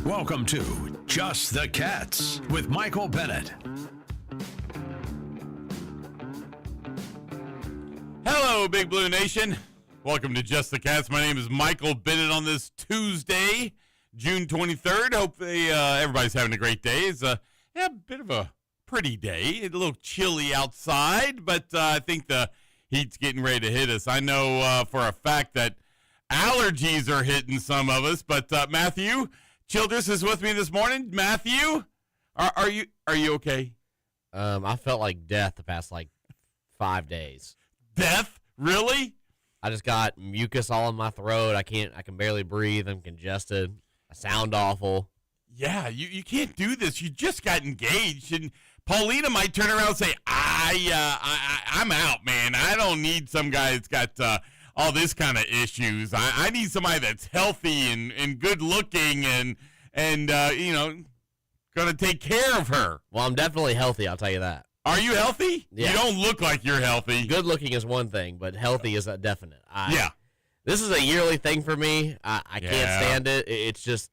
Welcome to Just the Cats with Michael Bennett. Hello, Big Blue Nation. Welcome to Just the Cats. My name is Michael Bennett on this Tuesday, June 23rd. Hopefully everybody's having a great day. It's a bit of a pretty day. A little chilly outside, but I think the heat's getting ready to hit us. I know for a fact that allergies are hitting some of us, but Matthew Childress is with me this morning. Matthew, are you okay? I felt like death the past 5 days. Death? Really? I just got mucus all in my throat. I can barely breathe. I'm congested. I sound awful. Yeah, you can't do this. You just got engaged, and Paulina might turn around and say, I'm out, man. I don't need some guy that's got all this kind of issues. I need somebody that's healthy and good looking and going to take care of her. Well, I'm definitely healthy, I'll tell you that. Are you healthy? Yeah. You don't look like you're healthy. Good looking is one thing, but healthy is a definite. Yeah. This is a yearly thing for me. I can't stand it. It's just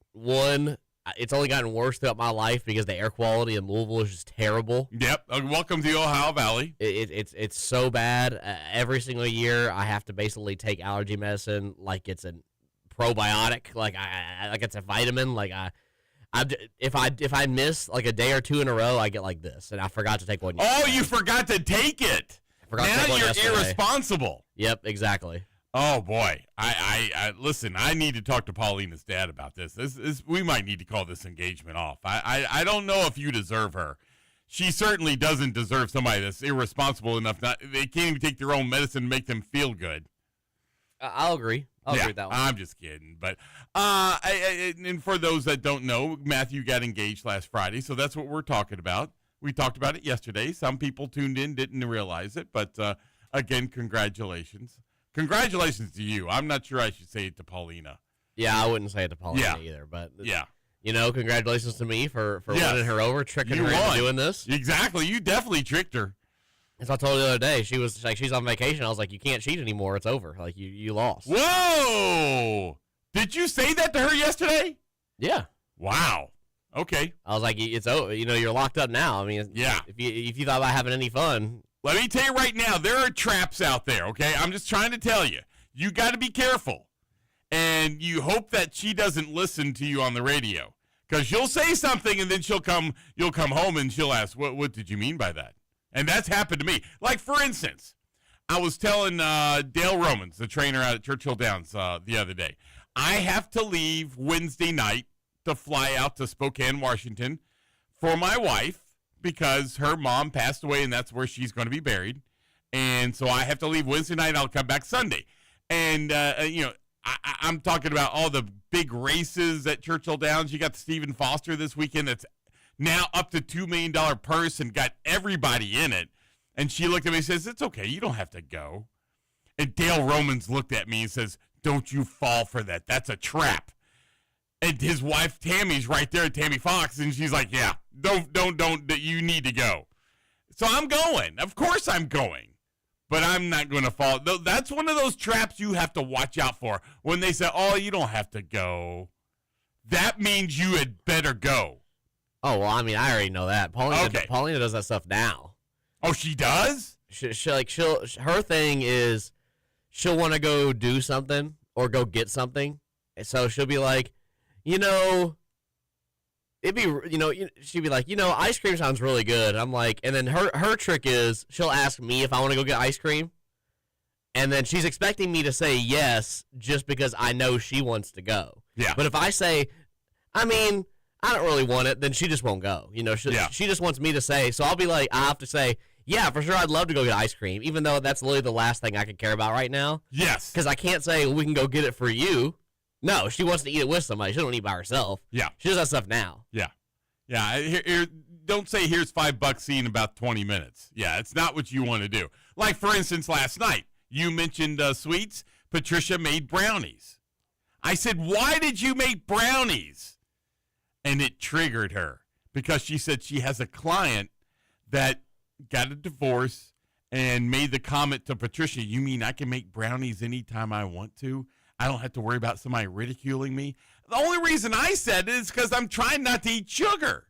it's only gotten worse throughout my life because the air quality in Louisville is just terrible. Yep. Welcome to the Ohio Valley. It's so bad. Every single year I have to basically take allergy medicine like it's a probiotic, like it's a vitamin. If I miss like a day or two in a row, I get like this, and I forgot to take one yesterday. Oh, you forgot to take it. Now you're irresponsible. Yep, exactly. Oh boy, I listen. I need to talk to Paulina's dad about this. We might need to call this engagement off. I don't know if you deserve her. She certainly doesn't deserve somebody that's irresponsible enough. They can't even take their own medicine and make them feel good. I'll agree. I'll agree with that one. I'm just kidding. But and for those that don't know, Matthew got engaged last Friday, so that's what we're talking about. We talked about it yesterday. Some people tuned in, didn't realize it, but again, congratulations. Congratulations to you. I'm not sure I should say it to Paulina. Yeah, I wouldn't say it to Paulina either, but yeah. Congratulations to me for winning her over, tricking her into doing this. Exactly. You definitely tricked her. As I told her the other day, she was like, she's on vacation. I was like, you can't cheat anymore. It's over. Like, you lost. Whoa! Did you say that to her yesterday? Yeah. Wow. Okay. I was like, it's over. You're locked up now. I mean, yeah. If you thought about having any fun. Let me tell you right now, there are traps out there, okay? I'm just trying to tell you. You got to be careful. And you hope that she doesn't listen to you on the radio. Because you'll say something, and then you'll come home, and she'll ask, what did you mean by that? And that's happened to me. Like, for instance, I was telling Dale Romans, the trainer out at Churchill Downs the other day, I have to leave Wednesday night to fly out to Spokane, Washington for my wife because her mom passed away, and that's where she's going to be buried. And so I have to leave Wednesday night, and I'll come back Sunday. And, I'm talking about all the big races at Churchill Downs. You got Stephen Foster this weekend that's now up to $2 million purse and got everybody in it. And she looked at me and says, it's okay. You don't have to go. And Dale Romans looked at me and says, don't you fall for that. That's a trap. And his wife, Tammy's right there, Tammy Fox. And she's like, yeah, don't, you need to go. So I'm going. Of course I'm going. But I'm not going to fall. That's one of those traps you have to watch out for. When they say, oh, you don't have to go. That means you had better go. Oh, well, I mean, I already know that. Paulina does that stuff now. Oh, she does? Her thing is she'll want to go do something or go get something. So she'll be like, she'd be like, ice cream sounds really good. I'm like, and then her trick is she'll ask me if I want to go get ice cream. And then she's expecting me to say yes just because I know she wants to go. Yeah. But if I say, I don't really want it, then she just won't go. She just wants me to say. So I'll be like, I have to say, yeah, for sure, I'd love to go get ice cream, even though that's literally the last thing I could care about right now. Yes. Because I can't say, we can go get it for you. No, she wants to eat it with somebody. She don't eat by herself. Yeah. She does that stuff now. Yeah. Yeah. Here, don't say here's $5 in about 20 minutes. Yeah, it's not what you want to do. Like, for instance, last night, you mentioned sweets. Patricia made brownies. I said, why did you make brownies? And it triggered her because she said she has a client that got a divorce and made the comment to Patricia, you mean I can make brownies anytime I want to? I don't have to worry about somebody ridiculing me? the only reason I said it is because I'm trying not to eat sugar.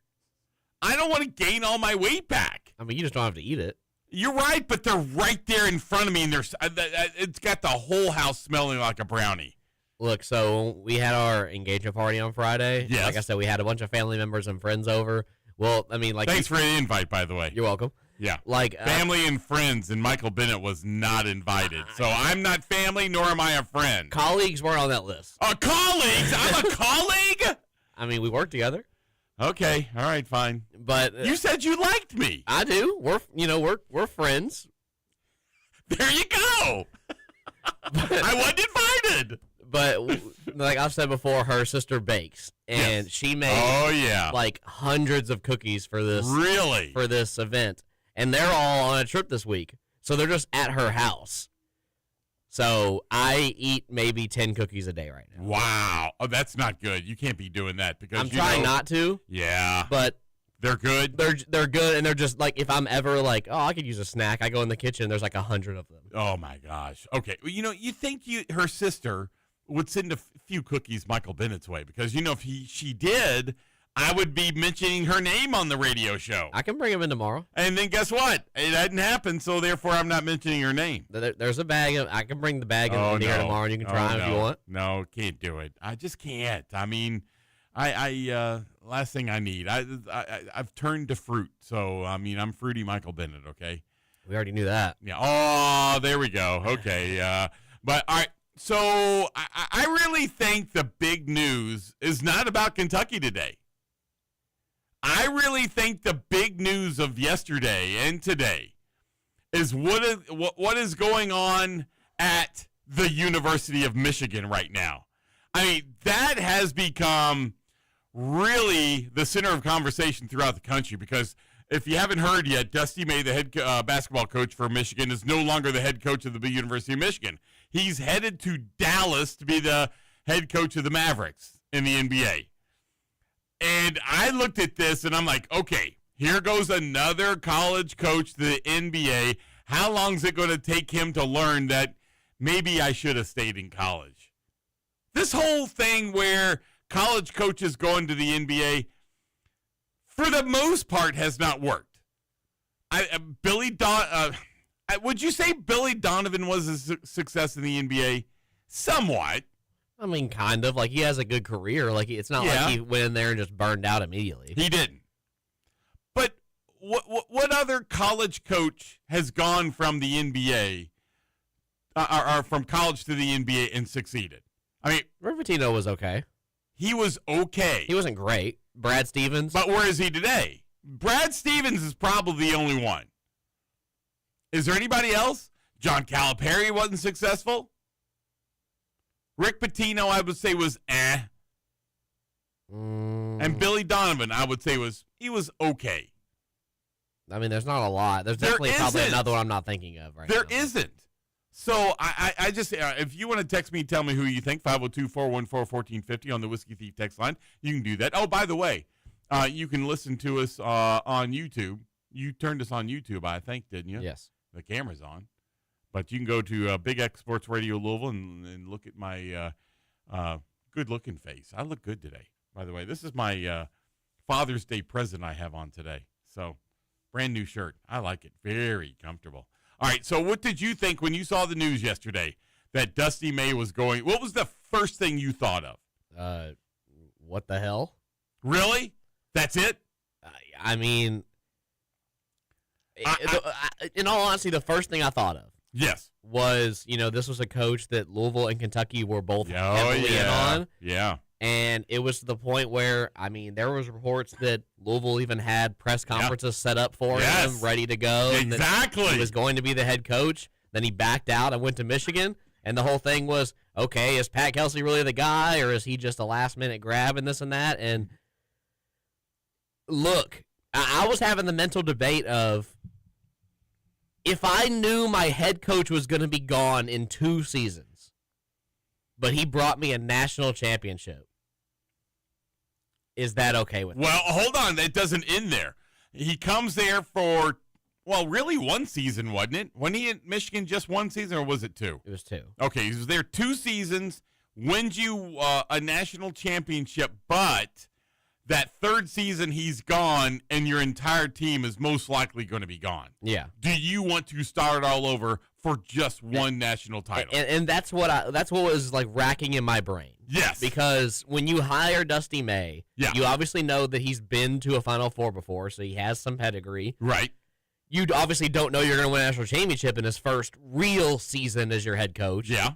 I don't want to gain all my weight back. I mean, you just don't have to eat it. You're right, but they're right there in front of me, and it's got the whole house smelling like a brownie. Look, so we had our engagement party on Friday. Yes. Like I said, we had a bunch of family members and friends over. Well, I mean, like... Thanks for the invite, by the way. You're welcome. Yeah. Like family and friends, and Michael Bennett was not invited. So I'm not family, nor am I a friend. Colleagues weren't on that list. Colleagues? I'm a colleague? I mean, we work together. Okay. All right, fine. But you said you liked me. I do. We're friends. There you go. I wasn't invited. But like I've said before, her sister bakes, and she made like hundreds of cookies for this event, and they're all on a trip this week, so they're just at her house. So I eat maybe 10 cookies a day right now. Wow, that's not good. You can't be doing that because I'm trying not to. Yeah, but they're good. They're good, and they're just like if I'm ever like, oh, I could use a snack, I go in the kitchen. There's like 100 of them. Oh my gosh. Okay, well, you think her sister would send a few cookies Michael Bennett's way because if she did, I would be mentioning her name on the radio show. I can bring him in tomorrow. And then guess what? It hadn't happened, so therefore I'm not mentioning her name. There's a bag. I can bring the bag in here tomorrow, and you can try them if you want. No, can't do it. I just can't. I mean, I last thing I need. I've turned to fruit, so I mean I'm fruity Michael Bennett. Okay. We already knew that. Yeah. Oh, there we go. Okay. But all right. So I really think the big news is not about Kentucky today. I really think the big news of yesterday and today is what is going on at the University of Michigan right now. I mean, that has become really the center of conversation throughout the country because if you haven't heard yet, Dusty May, the head basketball coach for Michigan, is no longer the head coach of the University of Michigan. He's headed to Dallas to be the head coach of the Mavericks in the NBA. And I looked at this, and I'm like, okay, here goes another college coach to the NBA. How long is it going to take him to learn that maybe I should have stayed in college? This whole thing where college coaches going to the NBA, for the most part, has not worked. Would you say Billy Donovan was a success in the NBA? Somewhat. I mean, kind of. Like, he has a good career. Like, it's not like he went in there and just burned out immediately. He didn't. But what other college coach has gone from the NBA, or from college to the NBA and succeeded? I mean, Rick Pitino was okay. He was okay. He wasn't great. Brad Stevens. But where is he today? Brad Stevens is probably the only one. Is there anybody else? John Calipari wasn't successful. Rick Pitino, I would say, was And Billy Donovan, I would say, was okay. I mean, there's not a lot. There's definitely probably another one I'm not thinking of right now. There isn't. So I just, if you want to text me, tell me who you think, 502-414-1450 on the Whiskey Thief text line. You can do that. Oh, by the way, you can listen to us on YouTube. You turned us on YouTube, I think, didn't you? Yes. The camera's on. But you can go to Big X Sports Radio Louisville and look at my good-looking face. I look good today, by the way. This is my Father's Day present I have on today. So, brand new shirt. I like it. Very comfortable. All right, so what did you think when you saw the news yesterday that Dusty May was going? What was the first thing you thought of? What the hell? Really? That's it? I mean, in all honesty, the first thing I thought of was, this was a coach that Louisville and Kentucky were both heavily in on. Yeah. And it was to the point where, I mean, there was reports that Louisville even had press conferences set up for him, ready to go. Exactly. And he was going to be the head coach. Then he backed out and went to Michigan. And the whole thing was, okay, is Pat Kelsey really the guy, or is he just a last-minute grab and this and that? And look, I was having the mental debate of, if I knew my head coach was going to be gone in 2 seasons, but he brought me a national championship, is that okay with me? Well, hold on. That doesn't end there. He comes there for, really 1 season, wasn't it? When he at Michigan just 1 season, or was it 2? It was 2. Okay, he was there 2 seasons, wins you a national championship, but that third season he's gone and your entire team is most likely going to be gone. Yeah. Do you want to start all over for just one national title? And that's what was like racking in my brain. Yes. Because when you hire Dusty May, you obviously know that he's been to a Final Four before, so he has some pedigree. Right. You obviously don't know you're going to win a national championship in his first real season as your head coach. Yeah.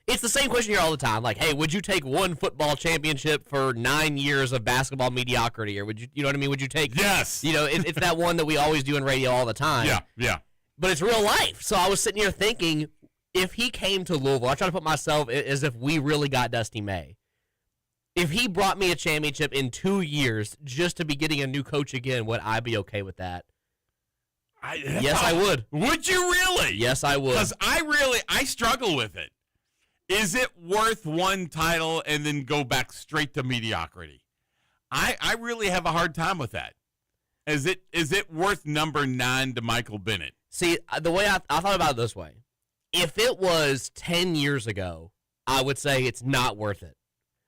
It's the same question here all the time. Like, hey, would you take one football championship for 9 years of basketball mediocrity? Or would you know what I mean? Would you take, yes. It's that one that we always do in radio all the time. Yeah. But it's real life. So I was sitting here thinking, if he came to Louisville, I try to put myself as if we really got Dusty May. If he brought me a championship in 2 years just to be getting a new coach again, would I be okay with that? Yes, I would. Would you really? Yes, I would. Because I struggle with it. Is it worth one title and then go back straight to mediocrity? I really have a hard time with that. Is it worth number 9 to Michael Bennett? See, the way I thought about it this way. If it was 10 years ago, I would say it's not worth it.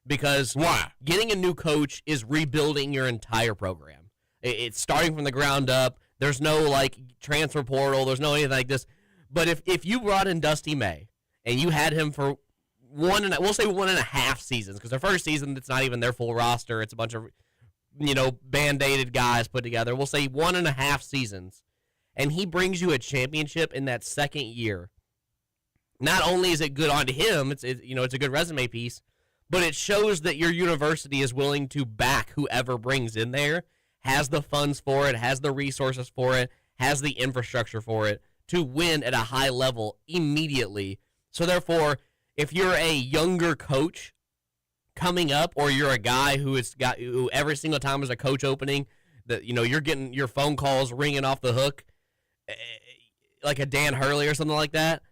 Because why? Getting a new coach is rebuilding your entire program. It's starting from the ground up. There's no, like, transfer portal. There's no anything like this. But if you brought in Dusty May and you had him for we'll say 1.5 seasons, because their first season, it's not even their full roster. It's a bunch of, band-aided guys put together. We'll say 1.5 seasons. And he brings you a championship in that second year. Not only is it good on him, it's a good resume piece, but it shows that your university is willing to back whoever brings in there, has the funds for it, has the resources for it, has the infrastructure for it to win at a high level immediately. So therefore, if you're a younger coach coming up, or you're a guy who every single time there's a coach opening, that you're getting your phone calls ringing off the hook, like a Dan Hurley or something like that.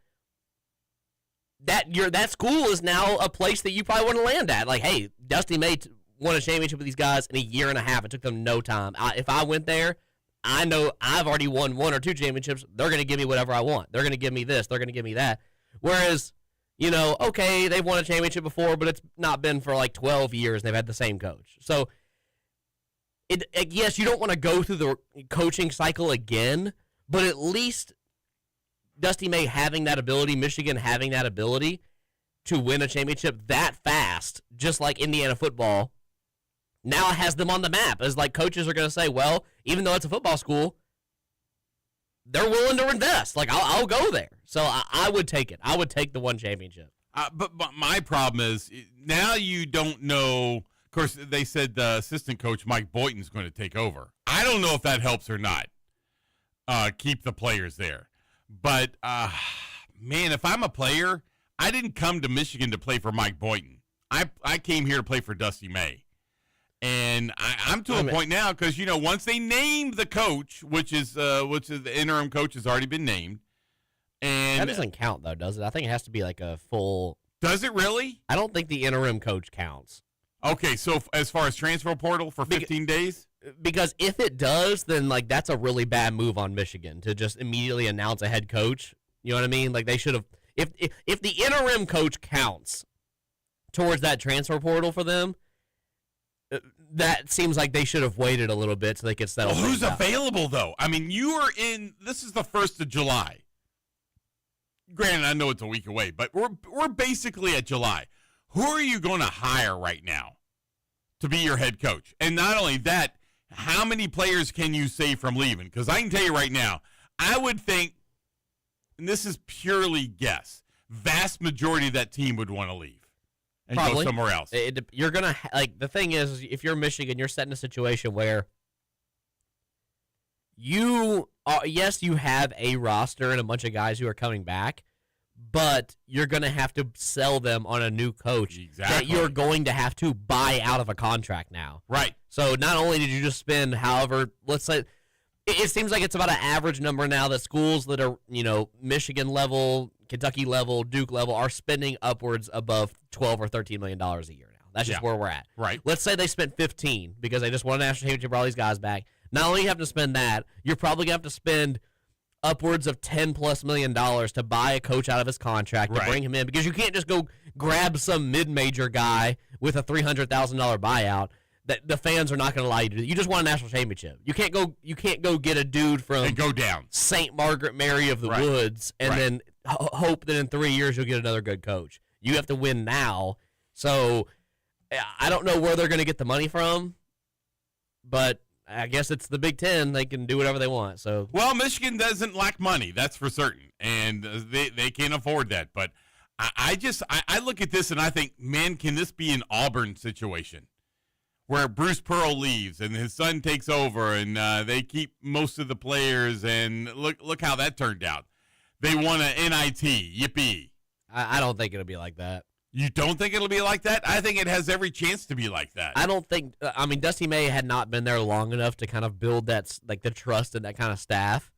That school is now a place that you probably want to land at. Like, hey, Dusty May won a championship with these guys in 1.5 years. It took them no time. If I went there, I know I've already won 1 or 2 championships. They're going to give me whatever I want. They're going to give me this. They're going to give me that. Whereas, okay, they've won a championship before, but it's not been for like 12 years. And they've had the same coach. So, yes, you don't want to go through the coaching cycle again, but at least Dusty May having that ability, Michigan having that ability to win a championship that fast, just like Indiana football, now has them on the map. As like coaches are going to say, well, even though it's a football school, they're willing to invest. Like, I'll go there. So I would take it. I would take the one championship. But my problem is now you don't know. Of course, they said the assistant coach, Mike Boynton's going to take over. I don't know if that helps or not. Keep the players there. But, man, if I'm a player, I didn't come to Michigan to play for Mike Boynton. I came here to play for Dusty May. And I'm to a point now because, once they named the coach, which is the interim coach has already been named. And that doesn't count, though, does it? I think it has to be like a full. Does it really? I don't think the interim coach counts. Okay, so as far as transfer portal for 15 days? Because if it does, then like that's a really bad move on Michigan to just immediately announce a head coach. You know what I mean? Like they should have. If the interim coach counts towards that transfer portal for them, that seems like they should have waited a little bit so they could settle. Well, who's out. available though? I mean, you are in. This is the 1st of July. Granted, I know it's a week away, but we're basically at July. Who are you going to hire right now to be your head coach? And not only that, how many players can you save from leaving? Because I can tell you right now, I would think, and this is purely guess, vast majority of that team would want to leave and Probably. go somewhere else. You're going to, like, the thing is, if you're Michigan, you're set in a situation where you have a roster and a bunch of guys who are coming back, but you're going to have to sell them on a new coach that you're going to have to buy out of a contract now. Right. So not only did you just spend let's say, it seems like it's about an average number now that schools that are, Michigan level, Kentucky level, Duke level are spending upwards above $12 or $13 million a year now. That's just where we're at. Right. Let's say they spent 15 because they just won a national championship, brought all these guys back. Not only do you have to spend that, you're probably going to have to spend upwards of $10+ million to buy a coach out of his contract to bring him in, because you can't just go grab some mid-major guy with a $300,000 buyout. That the fans are not going to allow you to do. You just won a national championship. You can't go get a dude from and go down St. Margaret Mary of the Woods and then hope that in 3 years you'll get another good coach. You have to win now. So I don't know where they're going to get the money from, but I guess it's the Big Ten. They can do whatever they want. So well, Michigan doesn't lack money, that's for certain, and they can't afford that. But I look at this and I think, man, can this be an Auburn situation where Bruce Pearl leaves and his son takes over and they keep most of the players, and look how that turned out. They won an NIT. Yippee. I don't think it'll be like that. You don't think it'll be like that? I think it has every chance to be like that. I don't think I mean, Dusty May had not been there long enough to kind of build that, like, the trust in that kind of staff.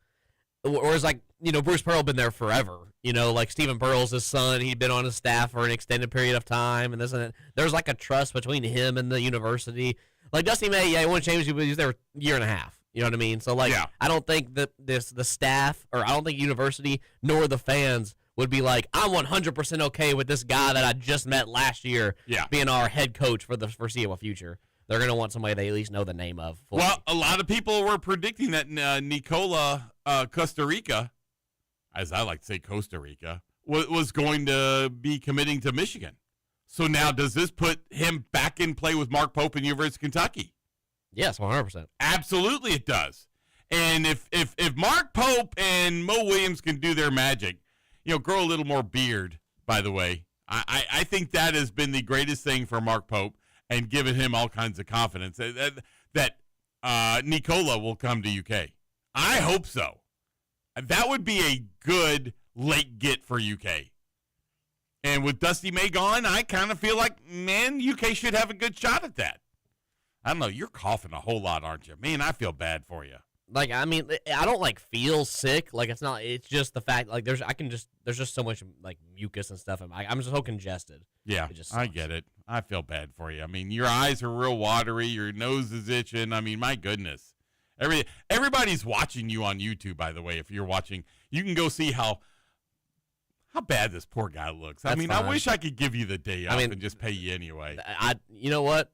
Whereas, like, Bruce Pearl been there forever. Like Stephen Pearl's his son. He'd been on his staff for an extended period of time, and this and that. There's like a trust between him and the university. Like Dusty May, he won a championship, but he was there a year and a half. You know what I mean? So, like, I don't think that the staff, or I don't think university nor the fans would be like, I'm 100% okay with this guy that I just met last year being our head coach for the foreseeable future. They're going to want somebody they at least know the name of. Well, a lot of people were predicting that Nicola Costa Rica, as I like to say Costa Rica, was going to be committing to Michigan. So now does this put him back in play with Mark Pope and University of Kentucky? Yes, 100%. Absolutely it does. And if Mark Pope and Mo Williams can do their magic, grow a little more beard, by the way. I think that has been the greatest thing for Mark Pope and given him all kinds of confidence that Nicola will come to UK. I hope so. That would be a good late get for UK. And with Dusty May gone, I kind of feel like, man, UK should have a good shot at that. I don't know. You're coughing a whole lot, aren't you? Man, I feel bad for you. Like, I mean, I don't, like, feel sick. Like, it's just the fact, like, there's just so much, like, mucus and stuff. I'm just so congested. Yeah, I get it. I feel bad for you. I mean, your eyes are real watery. Your nose is itching. I mean, my goodness. Everybody's watching you on YouTube, by the way. If you're watching, you can go see how bad this poor guy looks. I wish I could give you the day off and just pay you anyway. You know what?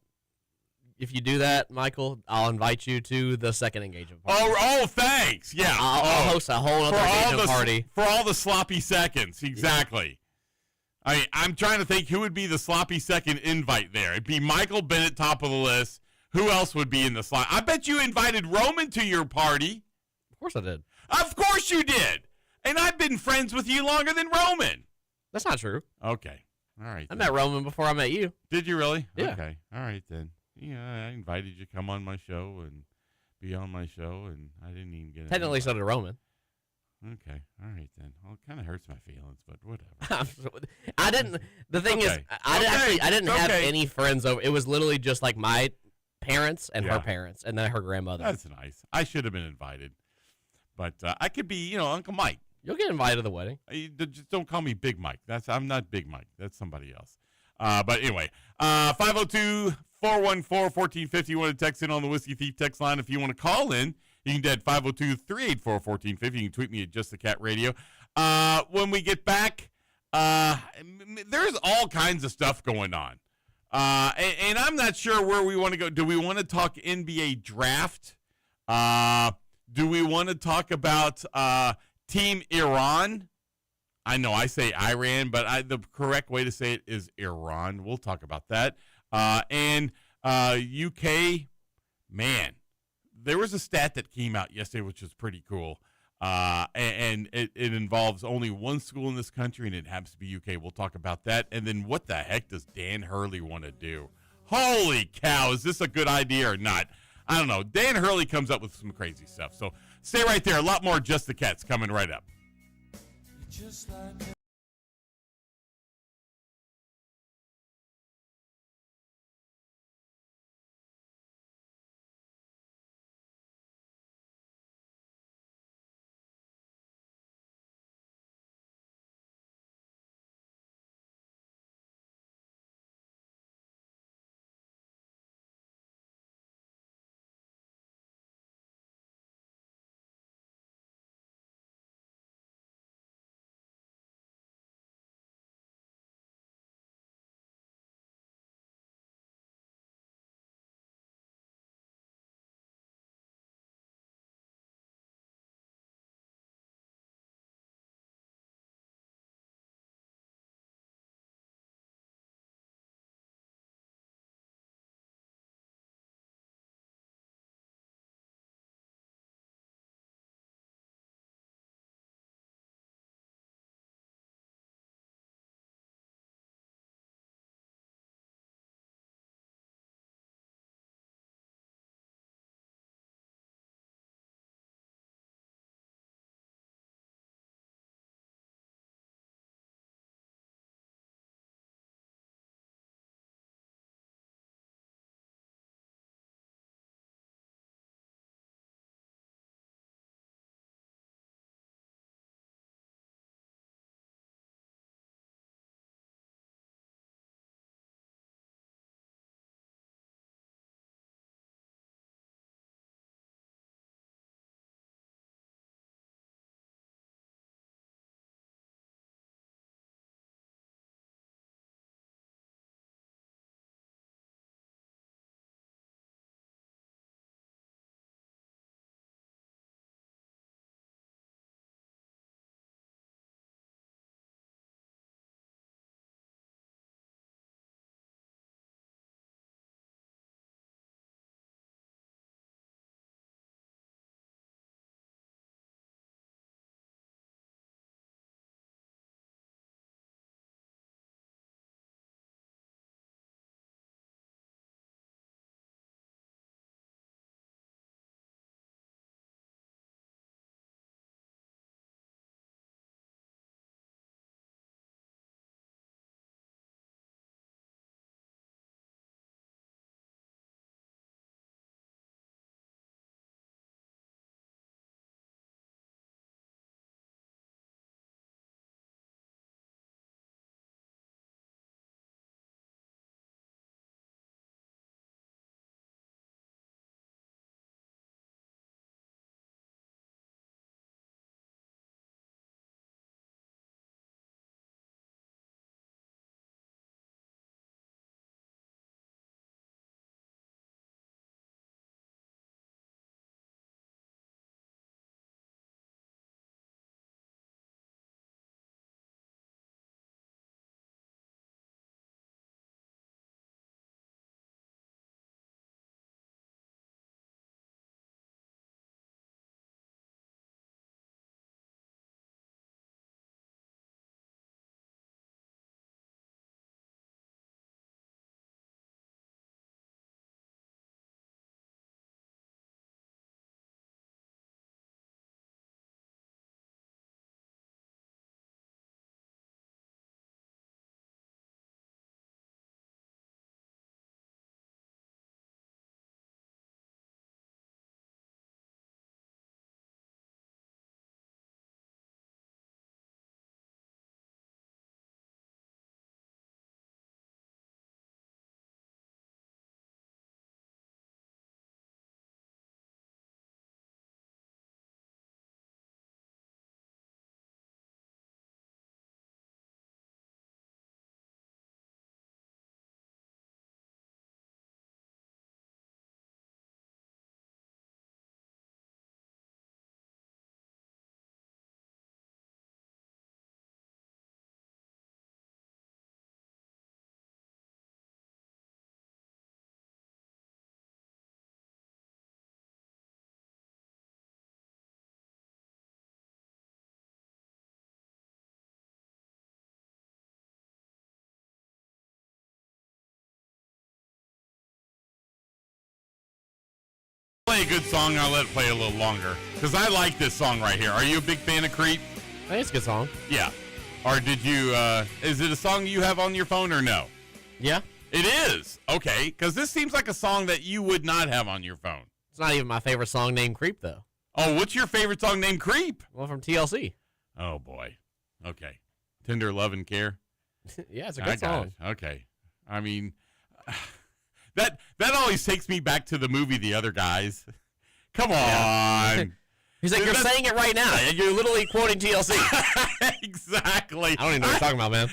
If you do that, Michael, I'll invite you to the second engagement party. Oh, thanks. Yeah. I'll host a whole other engagement party. For all the sloppy seconds. Exactly. Yeah. I'm trying to think who would be the sloppy second invite there. It'd be Michael Bennett, top of the list. Who else would be in the slot? I bet you invited Roman to your party. Of course I did. Of course you did. And I've been friends with you longer than Roman. That's not true. Okay. All right. I met Roman before I met you. Did you really? Yeah. Okay. All right, then. Yeah, I invited you to come on my show and be on my show, and I didn't even get it. Technically, so did Roman. Okay. All right, then. Well, it kind of hurts my feelings, but whatever. I didn't. The thing is, I didn't have any friends over. It was literally just like my parents and her parents, and then her grandmother. That's nice. I should have been invited, but I could be, Uncle Mike. You'll get invited to the wedding. Just don't call me Big Mike. I'm not Big Mike. That's somebody else. But anyway, 502-414-1450. You want to text in on the Whiskey Thief text line. If you want to call in, you can do that 502-384-1450. You can tweet me at Just the Cat Radio. When we get back, there's all kinds of stuff going on. And I'm not sure where we want to go. Do we want to talk NBA draft? Do we want to talk about Team Iran? I know I say Iran, but the correct way to say it is Iran. We'll talk about that. And UK, man, there was a stat that came out yesterday, which was pretty cool. And it involves only one school in this country, and it happens to be UK. We'll talk about that. And then what the heck does Dan Hurley want to do? Holy cow, is this a good idea or not? I don't know. Dan Hurley comes up with some crazy stuff. So stay right there. A lot more Just the Cats coming right up. Just like play a good song, I'll let it play a little longer. Because I like this song right here. Are you a big fan of Creep? I think it's a good song. Yeah. Or did you, is it a song you have on your phone or no? Yeah. It is. Okay. Because this seems like a song that you would not have on your phone. It's not even my favorite song named Creep, though. Oh, what's your favorite song named Creep? Well, from TLC. Oh, boy. Okay. Tender Love and Care? Yeah, it's a good song. It. Okay. I mean, that always takes me back to the movie The Other Guys. Come on. Yeah. He's like, you're saying it right now. You're literally quoting TLC. Exactly. I don't even know what you're talking about, man.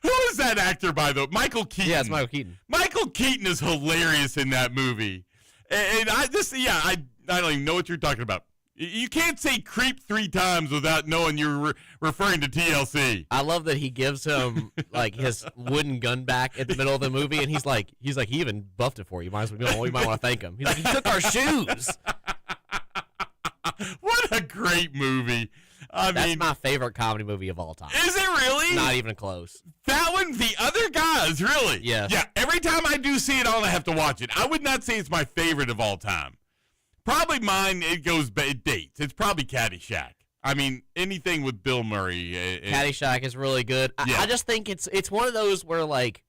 Who is that actor, by the way? Michael Keaton. Yeah, it's Michael Keaton. Michael Keaton is hilarious in that movie. And I don't even know what you're talking about. You can't say Creep 3 times without knowing you're referring to TLC. I love that he gives him like his wooden gun back at the middle of the movie, and he's like, he even buffed it for you. You might want to thank him. He's like, he took our shoes. What a great movie! That's my favorite comedy movie of all time. Is it really? Not even close. That one, The Other Guys, really? Yes. Yeah. Every time I do see it, I'll have to watch it. I would not say it's my favorite of all time. Probably mine, it dates. It's probably Caddyshack. I mean, anything with Bill Murray. Caddyshack is really good. Yeah. I just think it's one of those where, like,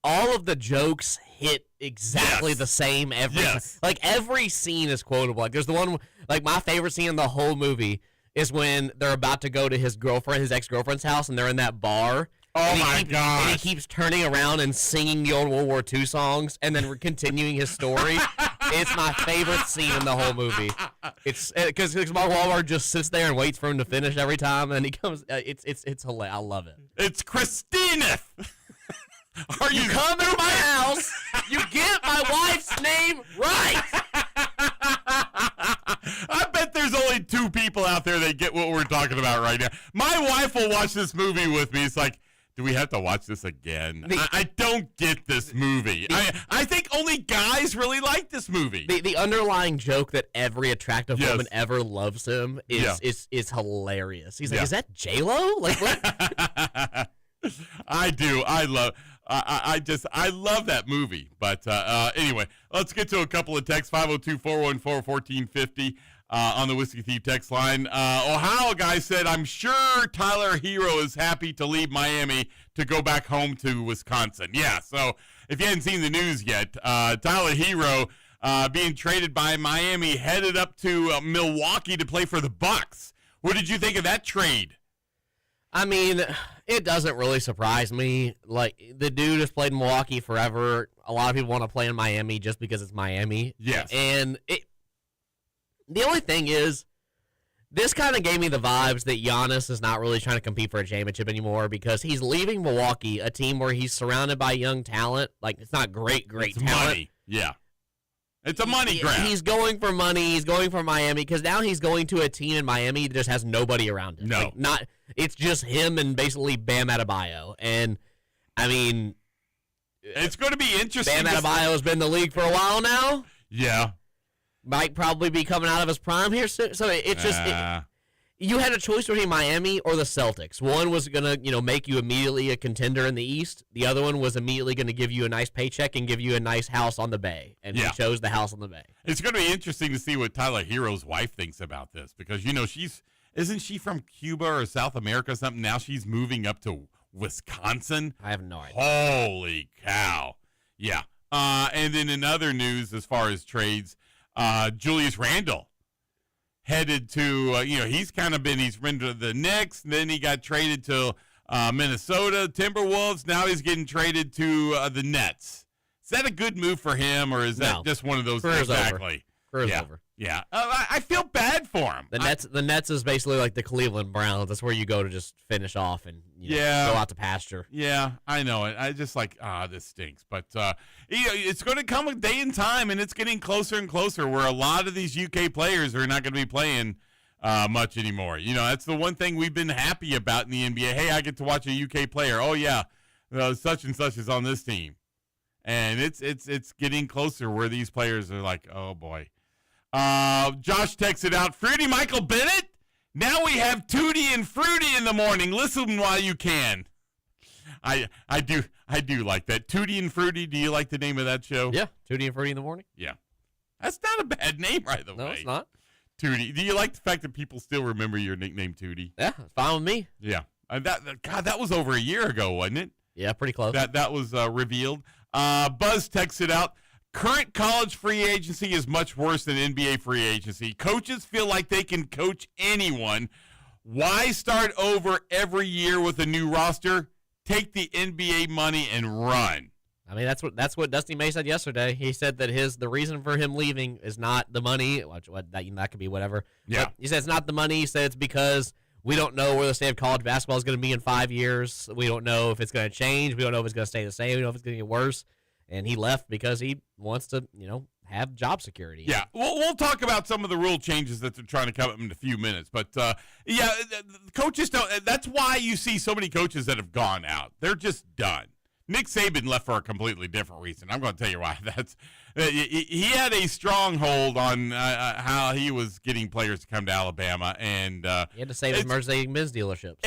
all of the jokes hit exactly the same every time. Like, every scene is quotable. Like, there's the one, like, my favorite scene in the whole movie is when they're about to go to his ex-girlfriend's house, and they're in that bar. Oh, my gosh. And he keeps turning around and singing the old World War II songs and then continuing his story. It's my favorite scene in the whole movie. It's because Mark Wahlberg just sits there and waits for him to finish every time, and he comes. It's hilarious. I love it. It's Christina. Are you come to my house? You get my wife's name right. I bet there's only 2 people out there that get what we're talking about right now. My wife will watch this movie with me. It's like, do we have to watch this again? I don't get this movie. I think only guys really like this movie. The underlying joke that every attractive woman ever loves him is hilarious. He's like, is that J-Lo? Like, what? I do. I love that movie. But anyway, let's get to a couple of texts. 502-414-1450 on the Whiskey Thief text line. Ohio guy said, I'm sure Tyler Hero is happy to leave Miami to go back home to Wisconsin. Yeah, so if you hadn't seen the news yet, Tyler Hero being traded by Miami, headed up to Milwaukee to play for the Bucks. What did you think of that trade? I mean, it doesn't really surprise me. Like, the dude has played in Milwaukee forever. A lot of people want to play in Miami just because it's Miami. Yes. And the only thing is, this kind of gave me the vibes that Giannis is not really trying to compete for a championship anymore because he's leaving Milwaukee, a team where he's surrounded by young talent. Like, it's not great talent. Money. Yeah. It's a money grab. He's going for money. He's going for Miami because now he's going to a team in Miami that just has nobody around him. No. Like, it's just him and basically Bam Adebayo. And, I mean, it's going to be interesting. Bam Adebayo has been in the league for a while now. Yeah. Might probably be coming out of his prime here soon. So it's just you had a choice between Miami or the Celtics. One was going to, make you immediately a contender in the East. The other one was immediately going to give you a nice paycheck and give you a nice house on the Bay. And he chose the house on the Bay. It's going to be interesting to see what Tyler Hero's wife thinks about this because, isn't she from Cuba or South America or something? Now she's moving up to Wisconsin. I have no idea. Holy cow. Yeah. And then in other news, as far as trades, Julius Randle headed to, he's been to the Knicks, and then he got traded to Minnesota Timberwolves. Now he's getting traded to the Nets. Is that a good move for him, or is that just one of those? Career's exactly. Career's over. Yeah. I feel bad for him. The Nets is basically like the Cleveland Browns. That's where you go to just finish off and go out to pasture. Yeah, I know it. I just this stinks. But it's going to come a day and time, and it's getting closer and closer where a lot of these UK players are not going to be playing much anymore. That's the one thing we've been happy about in the NBA. Hey, I get to watch a UK player. Oh, yeah, such and such is on this team. And it's getting closer where these players are like, oh, boy. Josh texted out, Fruity Michael Bennett? Now we have Tootie and Fruity in the morning. Listen while you can. I do like that. Tootie and Fruity, do you like the name of that show? Yeah, Tootie and Fruity in the morning. Yeah. That's not a bad name, by the way. No, it's not. Tootie. Do you like the fact that people still remember your nickname, Tootie? Yeah, it's fine with me. Yeah. That was over a year ago, wasn't it? Yeah, pretty close. That was revealed. Buzz texted out, current college free agency is much worse than NBA free agency. Coaches feel like they can coach anyone. Why start over every year with a new roster? Take the NBA money and run. I mean, that's what Dusty May said yesterday. He said that the reason for him leaving is not the money. That could be whatever. Yeah. But he said it's not the money. He said it's because we don't know where the state of college basketball is going to be in 5 years. We don't know if it's going to change. We don't know if it's going to stay the same. We don't know if it's going to get worse. And he left because he wants to, have job security. Yeah, we'll talk about some of the rule changes that they're trying to come up in a few minutes. But, the coaches don't. That's why you see so many coaches that have gone out. They're just done. Nick Saban left for a completely different reason. I'm going to tell you why. He had a strong hold on how he was getting players to come to Alabama. And he had to save his Mercedes-Benz dealerships.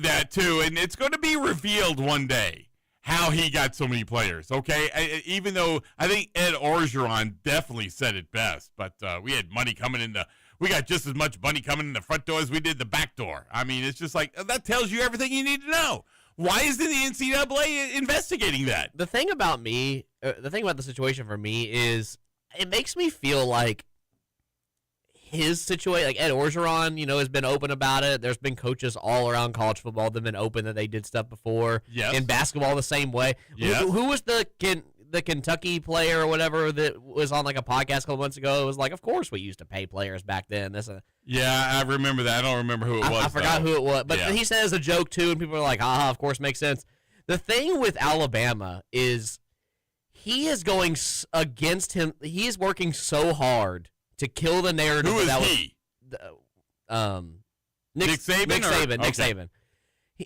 That too. And it's going to be revealed one day how he got so many players, okay? Even though I think Ed Orgeron definitely said it best, but we had money coming in we got just as much money coming in the front door as we did the back door. I mean, it's just like, that tells you everything you need to know. Why isn't the NCAA investigating that? The thing about the situation for me is it makes me feel like his situation, like Ed Orgeron, has been open about it. There's been coaches all around college football that have been open that they did stuff before. Yes. In basketball, the same way. Yes. Who was the Kentucky player or whatever that was on like a podcast a couple months ago? It was like, of course we used to pay players back then. Yeah, I remember that. I don't remember who it was. I forgot who it was. But he said it as a joke too, and people are like, of course, makes sense. The thing with Alabama is he is going against him. He is working so hard to kill the narrative. Who is he? Nick Saban. Nick Saban.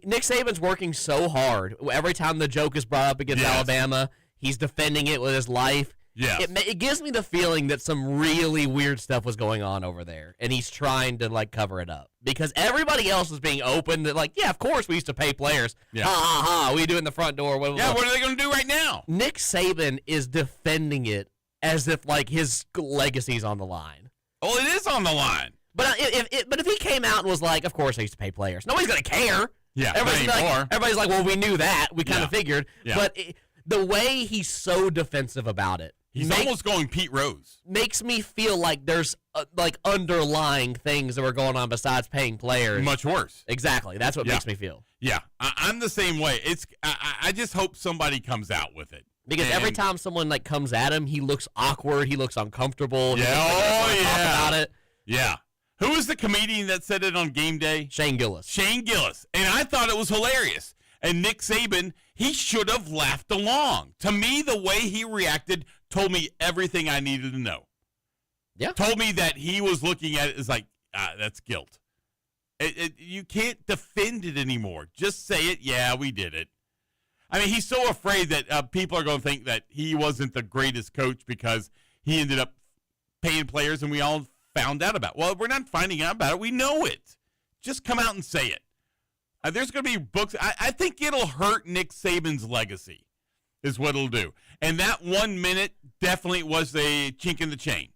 Nick Saban's working so hard. Every time the joke is brought up against Alabama, he's defending it with his life. Yeah. It gives me the feeling that some really weird stuff was going on over there, and he's trying to cover it up because everybody else is being open. That of course we used to pay players. Yeah. We do it in the front door. What are they going to do right now? Nick Saban is defending it as if his legacy's on the line. Well, it is on the line. But if he came out and was like, of course I used to pay players, nobody's going to care. Yeah, everybody's like, well, we knew that. We kind of figured. Yeah. But the way he's so defensive about it. He's almost going Pete Rose. Makes me feel like there's underlying things that were going on besides paying players. Much worse. Exactly. That's what makes me feel. Yeah, I'm the same way. I just hope somebody comes out with it. Because every time someone comes at him, he looks awkward. He looks uncomfortable. Yeah. Talk about it. Yeah. Who was the comedian that said it on Game Day? Shane Gillis. And I thought it was hilarious. And Nick Saban, he should have laughed along. To me, the way he reacted told me everything I needed to know. Yeah. Told me that he was looking at it as that's guilt. You can't defend it anymore. Just say it. Yeah, we did it. I mean, he's so afraid that people are going to think that he wasn't the greatest coach because he ended up paying players and we all found out about it. Well, we're not finding out about it. We know it. Just come out and say it. There's going to be books. I think it'll hurt Nick Saban's legacy is what it'll do. And that 1 minute definitely was a chink in the chain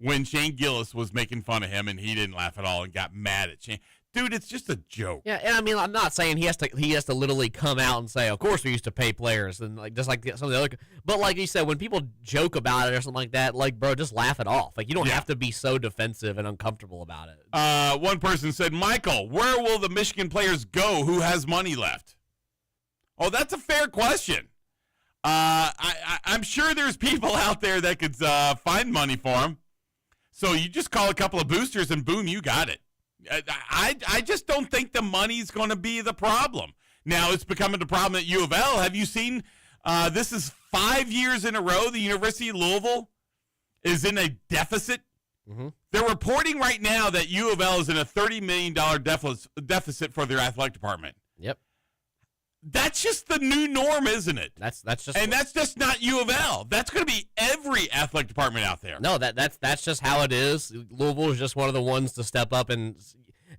when Shane Gillis was making fun of him and he didn't laugh at all and got mad at Shane. Dude, it's just a joke. Yeah, and I mean, I'm not saying he has to literally come out and say, of course we used to pay players and just like some of the other. But like you said, when people joke about it or something like that, bro, just laugh it off. You don't have to be so defensive and uncomfortable about it. One person said, Michael, where will the Michigan players go who has money left? Oh, that's a fair question. I'm sure there's people out there that could find money for them. So you just call a couple of boosters and boom, you got it. I just don't think the money's going to be the problem. Now, it's becoming the problem at U of L. Have you seen this is 5 years in a row the University of Louisville is in a deficit? Mm-hmm. They're reporting right now that U of L is in a $30 million deficit for their athletic department. Yep. That's just the new norm, isn't it? That's just not U of L. That's going to be every athletic department out there. No, that's just how it is. Louisville is just one of the ones to step up, and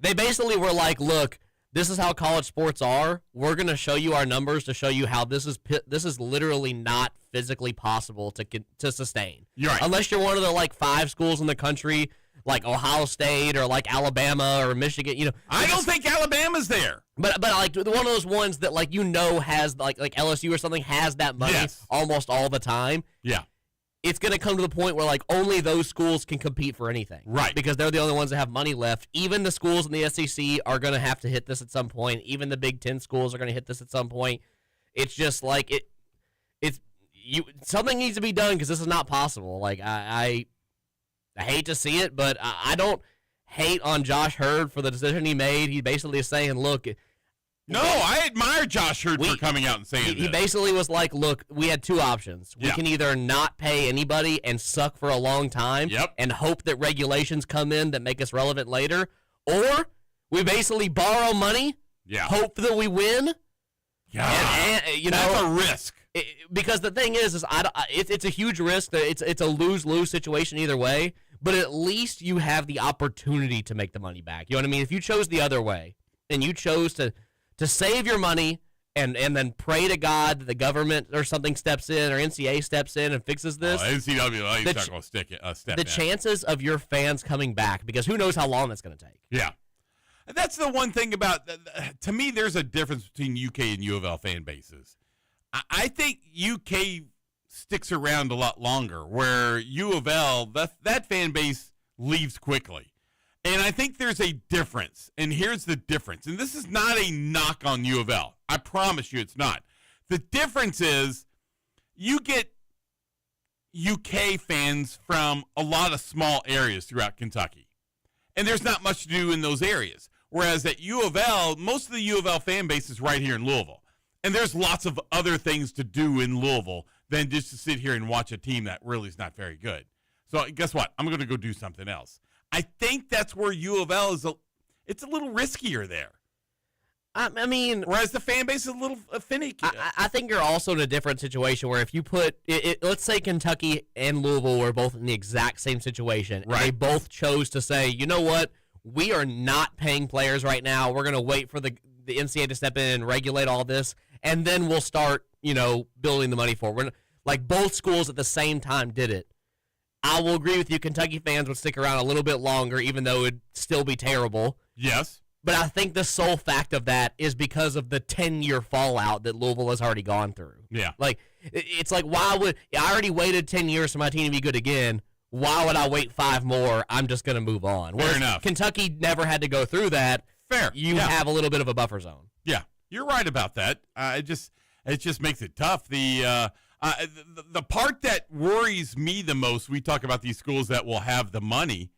they basically were like, "Look, this is how college sports are. We're going to show you our numbers to show you how this is literally not physically possible to sustain. You're right. Unless you're one of the like 5 schools in the country, like Ohio State or like Alabama or Michigan. I don't think Alabama's there. But like one of those ones that like has like LSU or something has that money almost all the time. Yeah. It's going to come to the point where like only those schools can compete for anything. Right. Because they're the only ones that have money left. Even the schools in the SEC are going to have to hit this at some point. Even the Big Ten schools are going to hit this at some point. It's just like something needs to be done because this is not possible. Like I hate to see it, but I don't hate on Josh Hurd for the decision he made. He basically is saying, look. No, I admire Josh Hurd for coming out and saying He basically was like, look, we had 2 options. We can either not pay anybody and suck for a long time and hope that regulations come in that make us relevant later, or we basically borrow money, hope that we win. Yeah, that's a risk. Because the thing is it's a huge risk. It's a lose-lose situation either way, but at least you have the opportunity to make the money back. You know what I mean? If you chose the other way and you chose to save your money and then pray to God that the government or something steps in or NCAA steps in and fixes this. NCAA is not going to step in. The chances of your fans coming back, because who knows how long that's going to take. Yeah. And that's the one thing about, to me, there's a difference between UK and U of L fan bases. I think UK sticks around a lot longer, where U of L, that fan base leaves quickly. And I think there's a difference, and here's the difference. And this is not a knock on U of L. I promise you it's not. The difference is you get UK fans from a lot of small areas throughout Kentucky, and there's not much to do in those areas. Whereas at U of L, most of the U of L fan base is right here in Louisville, and there's lots of other things to do in Louisville than just to sit here and watch a team that really is not very good. So guess what? I'm going to go do something else. I think that's where U of L it's a little riskier there. I mean, whereas the fan base is a little finicky. I think you're also in a different situation where if you put let's say Kentucky and Louisville were both in the exact same situation, and they both chose to say, you know what, we are not paying players right now. We're going to wait for the NCAA to step in and regulate all this, and then we'll start, building the money for it. Like both schools at the same time did it. I will agree with you. Kentucky fans would stick around a little bit longer, even though it would still be terrible. Yes. But I think the sole fact of that is because of the 10-year fallout that Louisville has already gone through. Yeah. Like, it's like, I already waited 10 years for my team to be good again. Why would I wait 5 more? I'm just going to move on. Fair enough. Kentucky never had to go through that. Fair. You have a little bit of a buffer zone. Yeah. You're right about that. It just makes it tough. The part that worries me the most, we talk about these schools that will have the money.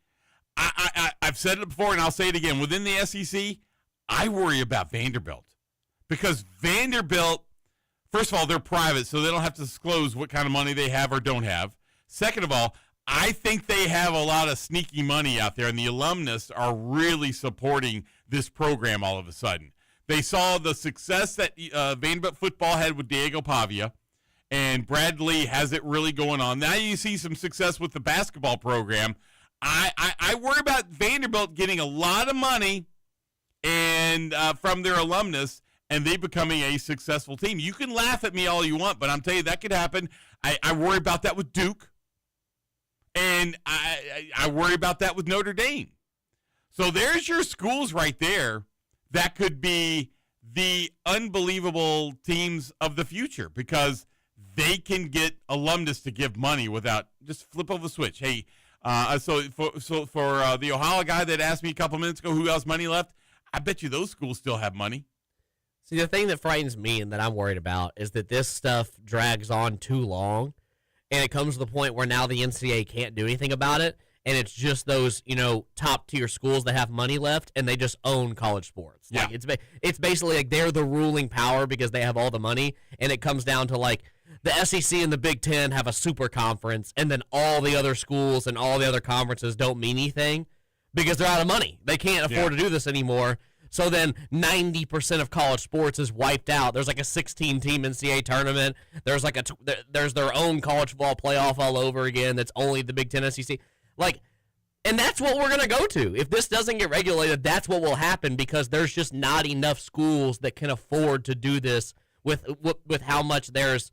I've said it before, and I'll say it again. Within the SEC, I worry about Vanderbilt. Because Vanderbilt, first of all, they're private, so they don't have to disclose what kind of money they have or don't have. Second of all, I think they have a lot of sneaky money out there, and the alumnus are really supporting this program all of a sudden. They saw the success that Vanderbilt football had with Diego Pavia, and Bradley has it really going on. Now you see some success with the basketball program. I worry about Vanderbilt getting a lot of money and from their alumnus, and they becoming a successful team. You can laugh at me all you want, but I'm telling you, that could happen. I worry about that with Duke, and I worry about that with Notre Dame. So there's your schools right there that could be the unbelievable teams of the future because they can get alumnus to give money without just flip of a switch. Hey, so for the Ohio guy that asked me a couple minutes ago who has money left, I bet you those schools still have money. See, the thing that frightens me and that I'm worried about is that this stuff drags on too long, and it comes to the point where now the NCAA can't do anything about it, and it's just those, top-tier schools that have money left, and they just own college sports. Yeah. Like, it's basically like they're the ruling power because they have all the money, and it comes down to, like, the SEC and the Big Ten have a super conference, and then all the other schools and all the other conferences don't mean anything because they're out of money. They can't afford to do this anymore. So then 90% of college sports is wiped out. There's like a 16-team NCAA tournament. There's like there's their own college football playoff all over again. That's only the Big Ten, SEC. Like, and that's what we're gonna go to. If this doesn't get regulated, that's what will happen because there's just not enough schools that can afford to do this with how much there's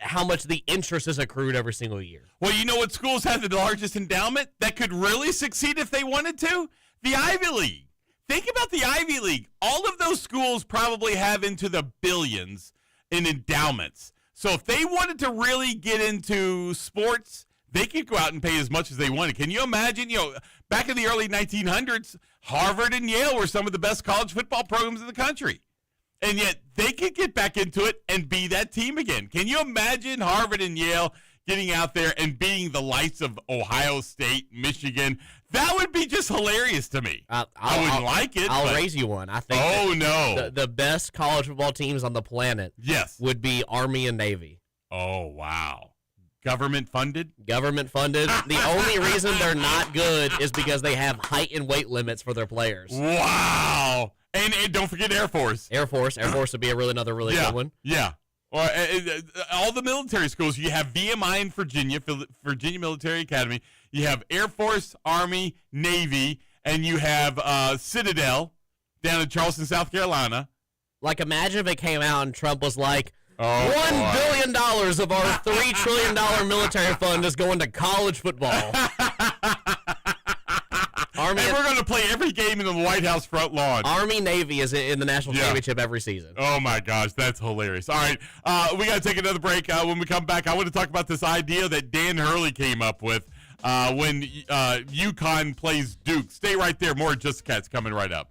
how much the interest is accrued every single year. Well, you know what schools have the largest endowment that could really succeed if they wanted to? The Ivy League. Think about the Ivy League. All of those schools probably have into the billions in endowments. So if they wanted to really get into sports, they could go out and pay as much as they wanted. Can you imagine, back in the early 1900s, Harvard and Yale were some of the best college football programs in the country. And yet they could get back into it and be that team again. Can you imagine Harvard and Yale getting out there and beating the likes of Ohio State, Michigan? That would be just hilarious to me. I wouldn't like it. I'll raise you one. I think. Oh, no. The best college football teams on the planet would be Army and Navy. Oh, wow. Government funded? Government funded. The only reason they're not good is because they have height and weight limits for their players. Wow. And don't forget Air Force. Air Force would be another really good one. Yeah. Or all the military schools. You have VMI in Virginia, Virginia Military Academy. You have Air Force, Army, Navy, and you have Citadel down in Charleston, South Carolina. Like, imagine if it came out and Trump was like, $1 billion of our $3 trillion military fund is going to college football. And we're going to play every game in the White House front lawn. Army Navy is in the national championship every season. Oh, my gosh. That's hilarious. All right. We got to take another break. When we come back, I want to talk about this idea that Dan Hurley came up with when UConn plays Duke. Stay right there. More Just the Cats coming right up.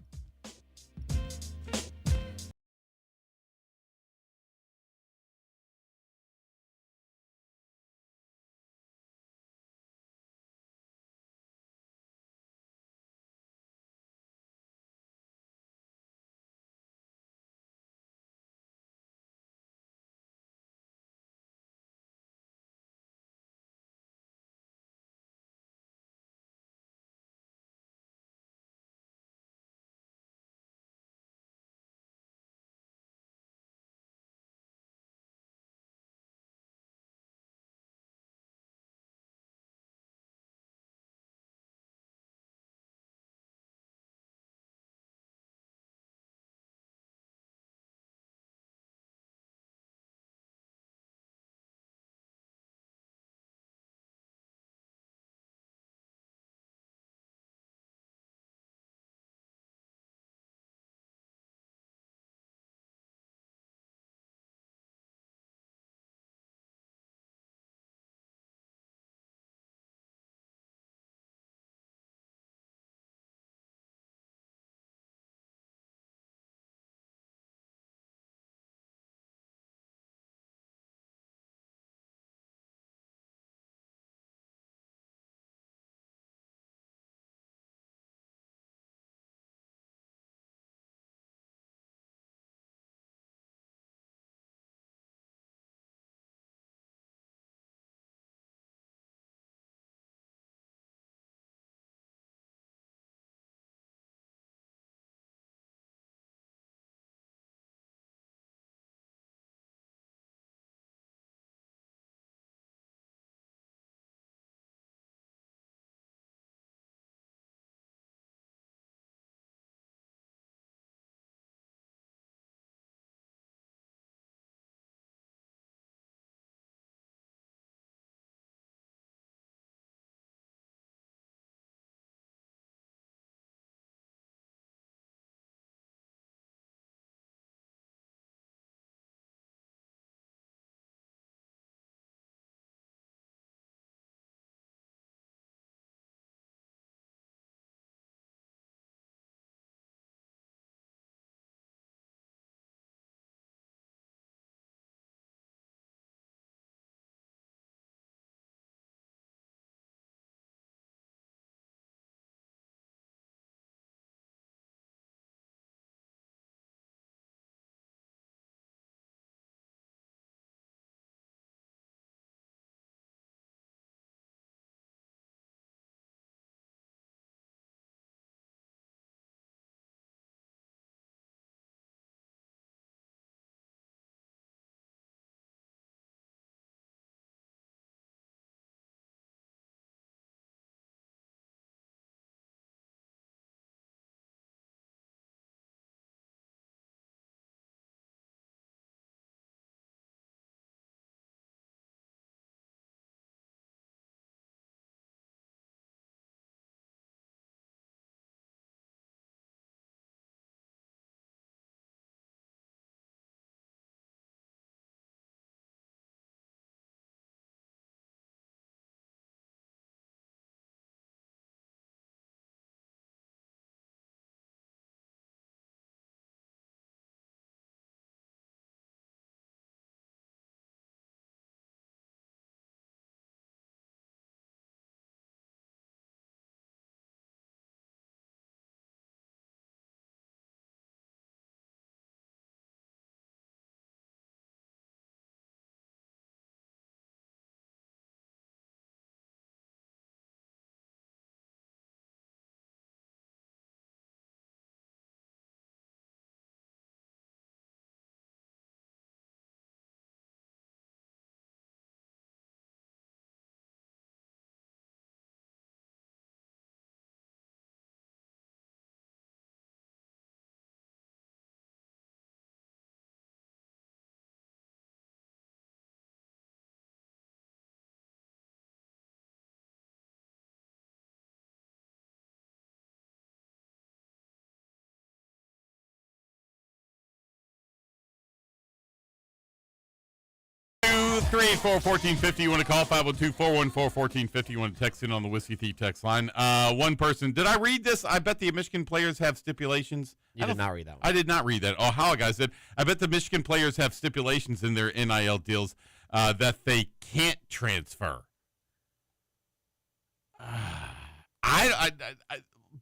384-1450. You want to call 502-414-1450. You want to text in on the Whiskey Thief text line. One person. Did I read this? I bet the Michigan players have stipulations. You did not read that one. I did not read that. Oh, how a guy said, I bet the Michigan players have stipulations in their NIL deals that they can't transfer.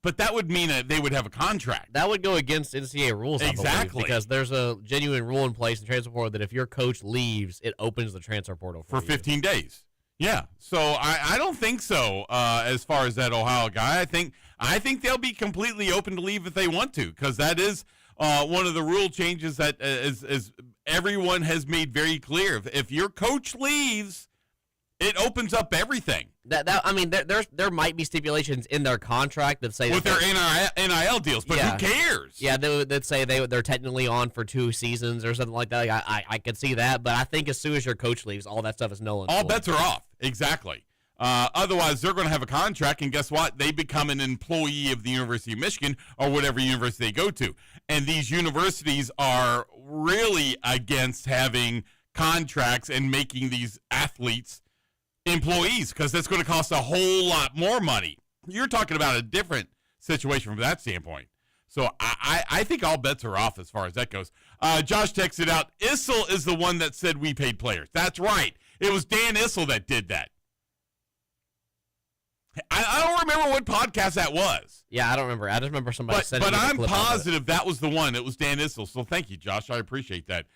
But that would mean that they would have a contract. That would go against NCAA rules, I exactly, believe, because there's a genuine rule in place in transfer portal that if your coach leaves, it opens the transfer portal for 15 days. Yeah, so I don't think so. As far as that Ohio guy, I think they'll be completely open to leave if they want to, because that is one of the rule changes that is everyone has made very clear. If your coach leaves, it opens up everything. There might be stipulations in their contract that say with their NIL deals, but who cares? Yeah, they'd say they're technically on for 2 seasons or something like that. Like, I could see that, but I think as soon as your coach leaves, all that stuff is null and void. All bets are off. Exactly. Otherwise, they're going to have a contract, and guess what? They become an employee of the University of Michigan or whatever university they go to. And these universities are really against having contracts and making these athletes employees, because that's going to cost a whole lot more money. You're talking about a different situation from that standpoint. So I think all bets are off as far as that goes. Josh texted out, Issel is the one that said we paid players. That's right. It was Dan Issel that did that. I don't remember what podcast that was. Yeah, I don't remember. I just remember somebody said it. But I'm positive that was the one. It was Dan Issel. So thank you, Josh. I appreciate that.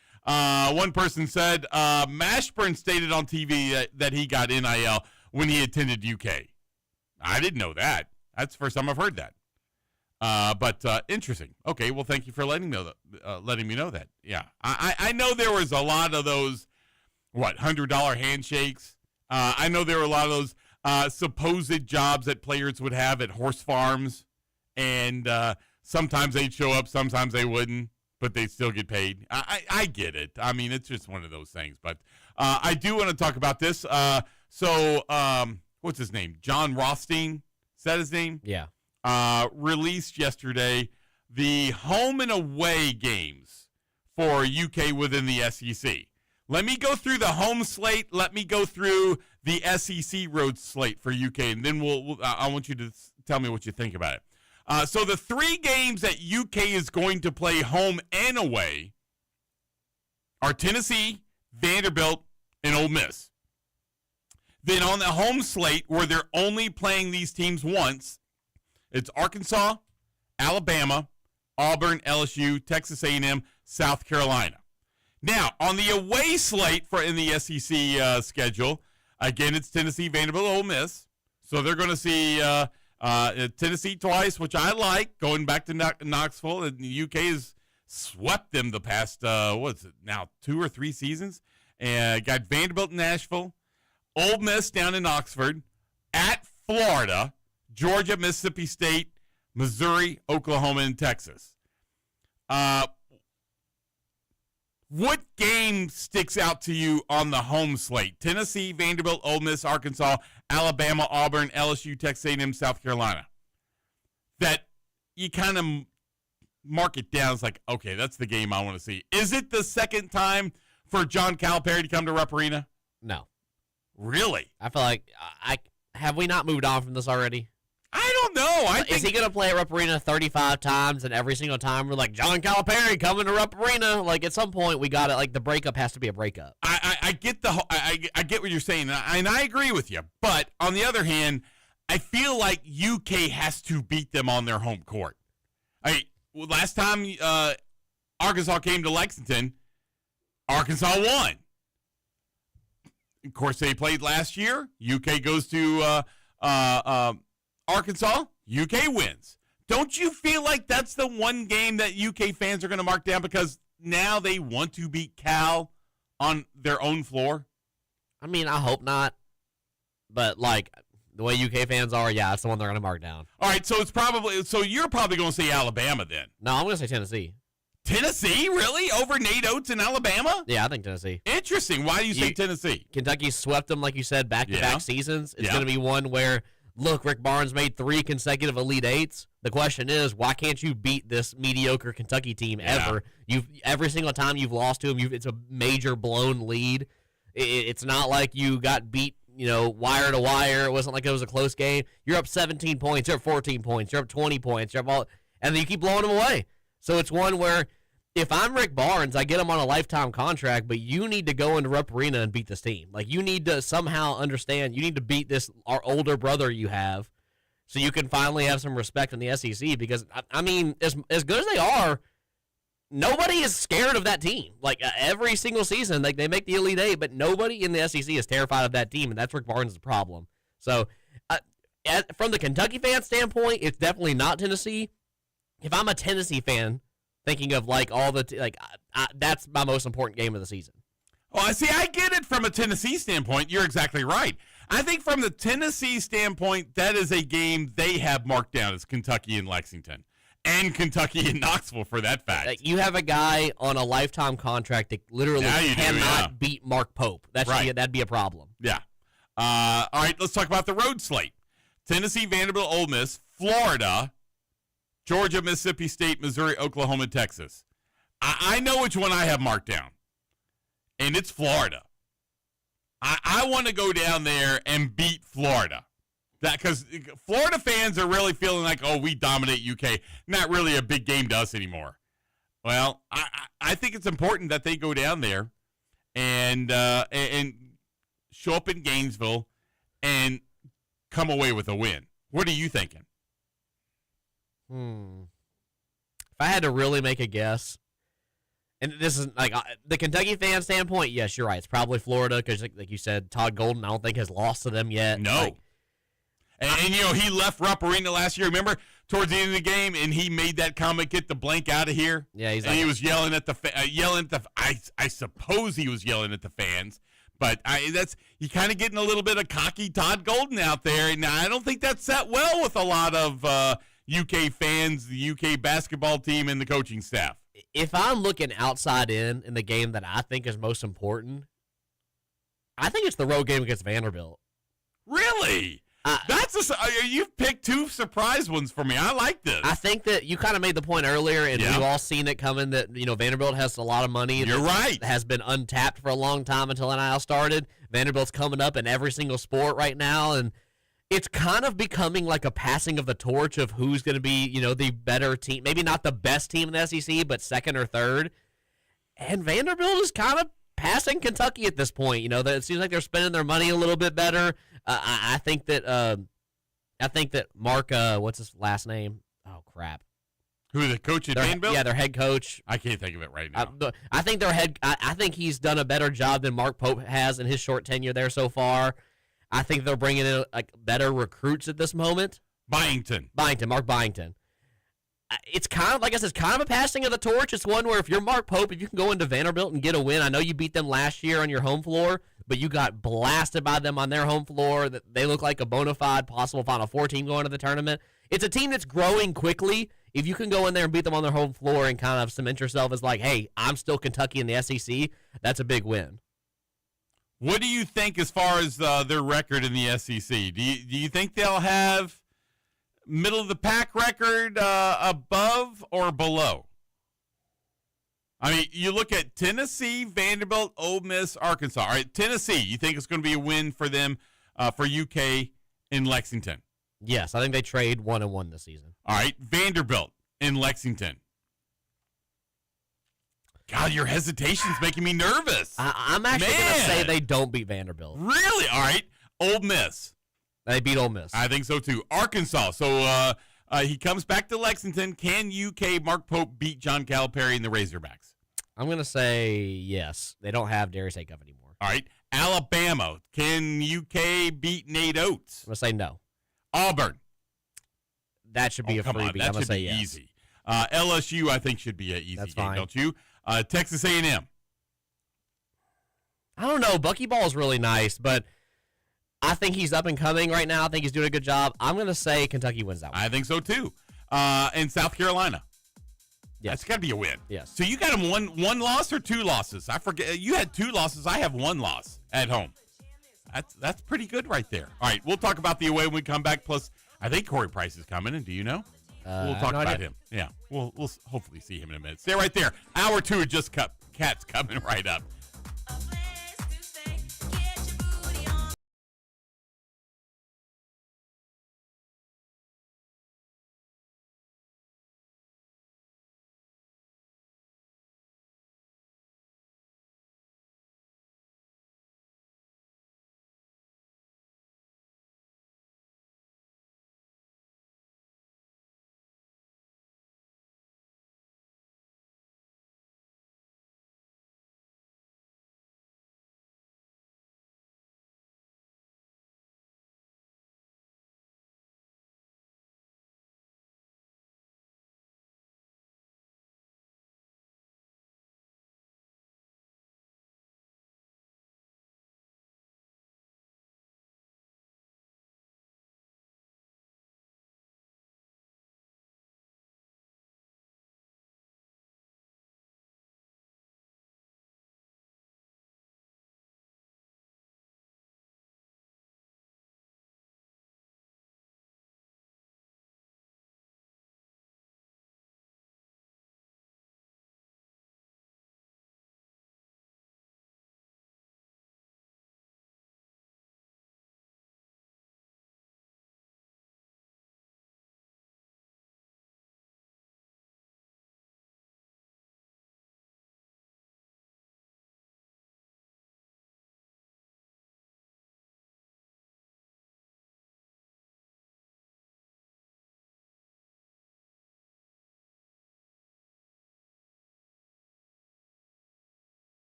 One person said Mashburn stated on TV that he got NIL when he attended UK. I didn't know that. That's the first time I've heard that. But interesting. Okay, well, thank you for letting me know that. Yeah, I know there was a lot of those, $100 handshakes. I know there were a lot of those supposed jobs that players would have at horse farms, and sometimes they'd show up, sometimes they wouldn't, but they'd still get paid. I get it. I mean, it's just one of those things. But I do want to talk about this. What's his name? John Rothstein? Is that his name? Yeah. Released yesterday the home and away games for UK within the SEC. Let me go through the home slate. Let me go through the SEC road slate for UK, and then I want you to tell me what you think about it. So the 3 games that UK is going to play home and away are Tennessee, Vanderbilt, and Ole Miss. Then on the home slate, where they're only playing these teams once, it's Arkansas, Alabama, Auburn, LSU, Texas A&M, South Carolina. Now, on the away slate in the SEC schedule, again, it's Tennessee, Vanderbilt, Ole Miss. So they're going to see Tennessee twice, which I like, going back to Knoxville. And the UK has swept them the past, 2 or 3 seasons. And got Vanderbilt in Nashville, Ole Miss down in Oxford, at Florida, Georgia, Mississippi State, Missouri, Oklahoma, and Texas. What game sticks out to you on the home slate? Tennessee, Vanderbilt, Ole Miss, Arkansas, Alabama, Auburn, LSU, Texas A&M, South Carolina. That you kind of mark it down. It's like, okay, that's the game I want to see. Is it the second time for John Calipari to come to Rupp Arena? No. Really? I feel like have we not moved on from this already? I don't know. Is he going to play at Rupp Arena 35 times, and every single time we're like, John Calipari coming to Rupp Arena? Like, at some point, we got it. Like, the breakup has to be a breakup. I get I get what you're saying, and I agree with you. But on the other hand, I feel like UK has to beat them on their home court. Last time Arkansas came to Lexington, Arkansas won. Of course, they played last year. UK goes to Arkansas, UK wins. Don't you feel like that's the one game that UK fans are going to mark down because now they want to beat Cal on their own floor? I mean, I hope not. But, like, the way UK fans are, yeah, that's the one they're going to mark down. All right, so you're probably going to say Alabama then. No, I'm going to say Tennessee. Tennessee, really? Over Nate Oates in Alabama? Yeah, I think Tennessee. Interesting. Why do you say Tennessee? Kentucky swept them, like you said, back-to-back seasons. It's going to be one where, look, Rick Barnes made 3 consecutive Elite Eights. The question is, why can't you beat this mediocre Kentucky team ever? Every single time you've lost to them, it's a major blown lead. It's not like you got beat, wire to wire. It wasn't like it was a close game. You're up 17 points. You're up 14 points. You're up 20 points. You're up all, and then you keep blowing them away. So it's one where if I'm Rick Barnes, I get him on a lifetime contract, but you need to go into Rupp Arena and beat this team. Like, you need to somehow understand you need to beat this our older brother you have so you can finally have some respect in the SEC because, I mean, as good as they are, nobody is scared of that team. Like, every single season, like, they make the Elite Eight, but nobody in the SEC is terrified of that team, and that's Rick Barnes' problem. So, from the Kentucky fan standpoint, it's definitely not Tennessee. If I'm a Tennessee fan, thinking of like all the that's my most important game of the season. Well, I get it from a Tennessee standpoint. You're exactly right. I think from the Tennessee standpoint, that is a game they have marked down as Kentucky and Lexington, and Kentucky and Knoxville for that fact. You have a guy on a lifetime contract that literally cannot beat Mark Pope. That'd be a problem. Yeah. All right, let's talk about the road slate. Tennessee, Vanderbilt, Ole Miss, Florida, Georgia, Mississippi State, Missouri, Oklahoma, Texas. I know which one I have marked down, and it's Florida. I want to go down there and beat Florida. Because Florida fans are really feeling like, oh, we dominate UK. Not really a big game to us anymore. Well, I think it's important that they go down there and show up in Gainesville and come away with a win. What are you thinking? If I had to really make a guess, and this is like the Kentucky fan standpoint, yes, you're right. It's probably Florida because, like you said, Todd Golden, I don't think has lost to them yet. No. And he left Rupp Arena last year. Remember, towards the end of the game, and he made that comment, "Get the blank out of here." Yeah, he was yelling at I suppose he was yelling at the fans, but you kind of getting a little bit of cocky Todd Golden out there, and I don't think that sat well with a lot of UK fans, the UK basketball team, and the coaching staff. If I'm looking outside in the game that I think is most important, I think it's the road game against Vanderbilt. Really? You've picked two surprise ones for me. I like this. I think that you kind of made the point earlier, and we've all seen it coming that Vanderbilt has a lot of money. You're right. Has been untapped for a long time until NIL started. Vanderbilt's coming up in every single sport right now, and it's kind of becoming like a passing of the torch of who's going to be, the better team. Maybe not the best team in the SEC, but second or third. And Vanderbilt is kind of passing Kentucky at this point. It seems like they're spending their money a little bit better. I think that Mark, what's his last name? Oh crap. Who, the coach at Vanderbilt? Yeah, their head coach. I can't think of it right now. I think I think he's done a better job than Mark Pope has in his short tenure there so far. I think they're bringing in better recruits at this moment. Mark Byington. It's kind of, like I said, it's kind of a passing of the torch. It's one where if you're Mark Pope, if you can go into Vanderbilt and get a win, I know you beat them last year on your home floor, but you got blasted by them on their home floor. They look like a bona fide possible Final Four team going to the tournament. It's a team that's growing quickly. If you can go in there and beat them on their home floor and kind of cement yourself as like, hey, I'm still Kentucky in the SEC, that's a big win. What do you think as far as their record in the SEC? Do you think they'll have middle of the pack record, above or below? I mean, you look at Tennessee, Vanderbilt, Ole Miss, Arkansas. All right, Tennessee, you think it's going to be a win for them, for UK in Lexington? Yes, I think they trade 1-1 this season. All right, Vanderbilt in Lexington. God, your hesitation's making me nervous. I'm actually going to say they don't beat Vanderbilt. Really? All right, Ole Miss. They beat Ole Miss. I think so, too. Arkansas. So he comes back to Lexington. Can UK Mark Pope beat John Calipari and the Razorbacks? I'm going to say yes. They don't have Darius Acuff anymore. All right. Alabama. Can UK beat Nate Oates? I'm going to say no. Auburn. That should be a freebie. I'm going to say yes. Easy. LSU, I think, should be an easy game, don't you? Texas A&M. I don't know. Buckyball is really nice, but I think he's up and coming right now. I think he's doing a good job. I'm going to say Kentucky wins that one. I think so, too. And South Carolina. Yes. That's got to be a win. Yes. So you got him one loss or two losses? I forget. You had 2 losses. I have 1 loss at home. That's pretty good right there. All right, we'll talk about the away when we come back. Plus, I think Corey Price is coming in. Do you know? We'll talk about him. Yeah, we'll hopefully see him in a minute. Stay right there. Hour 2 of Just Cats coming right up.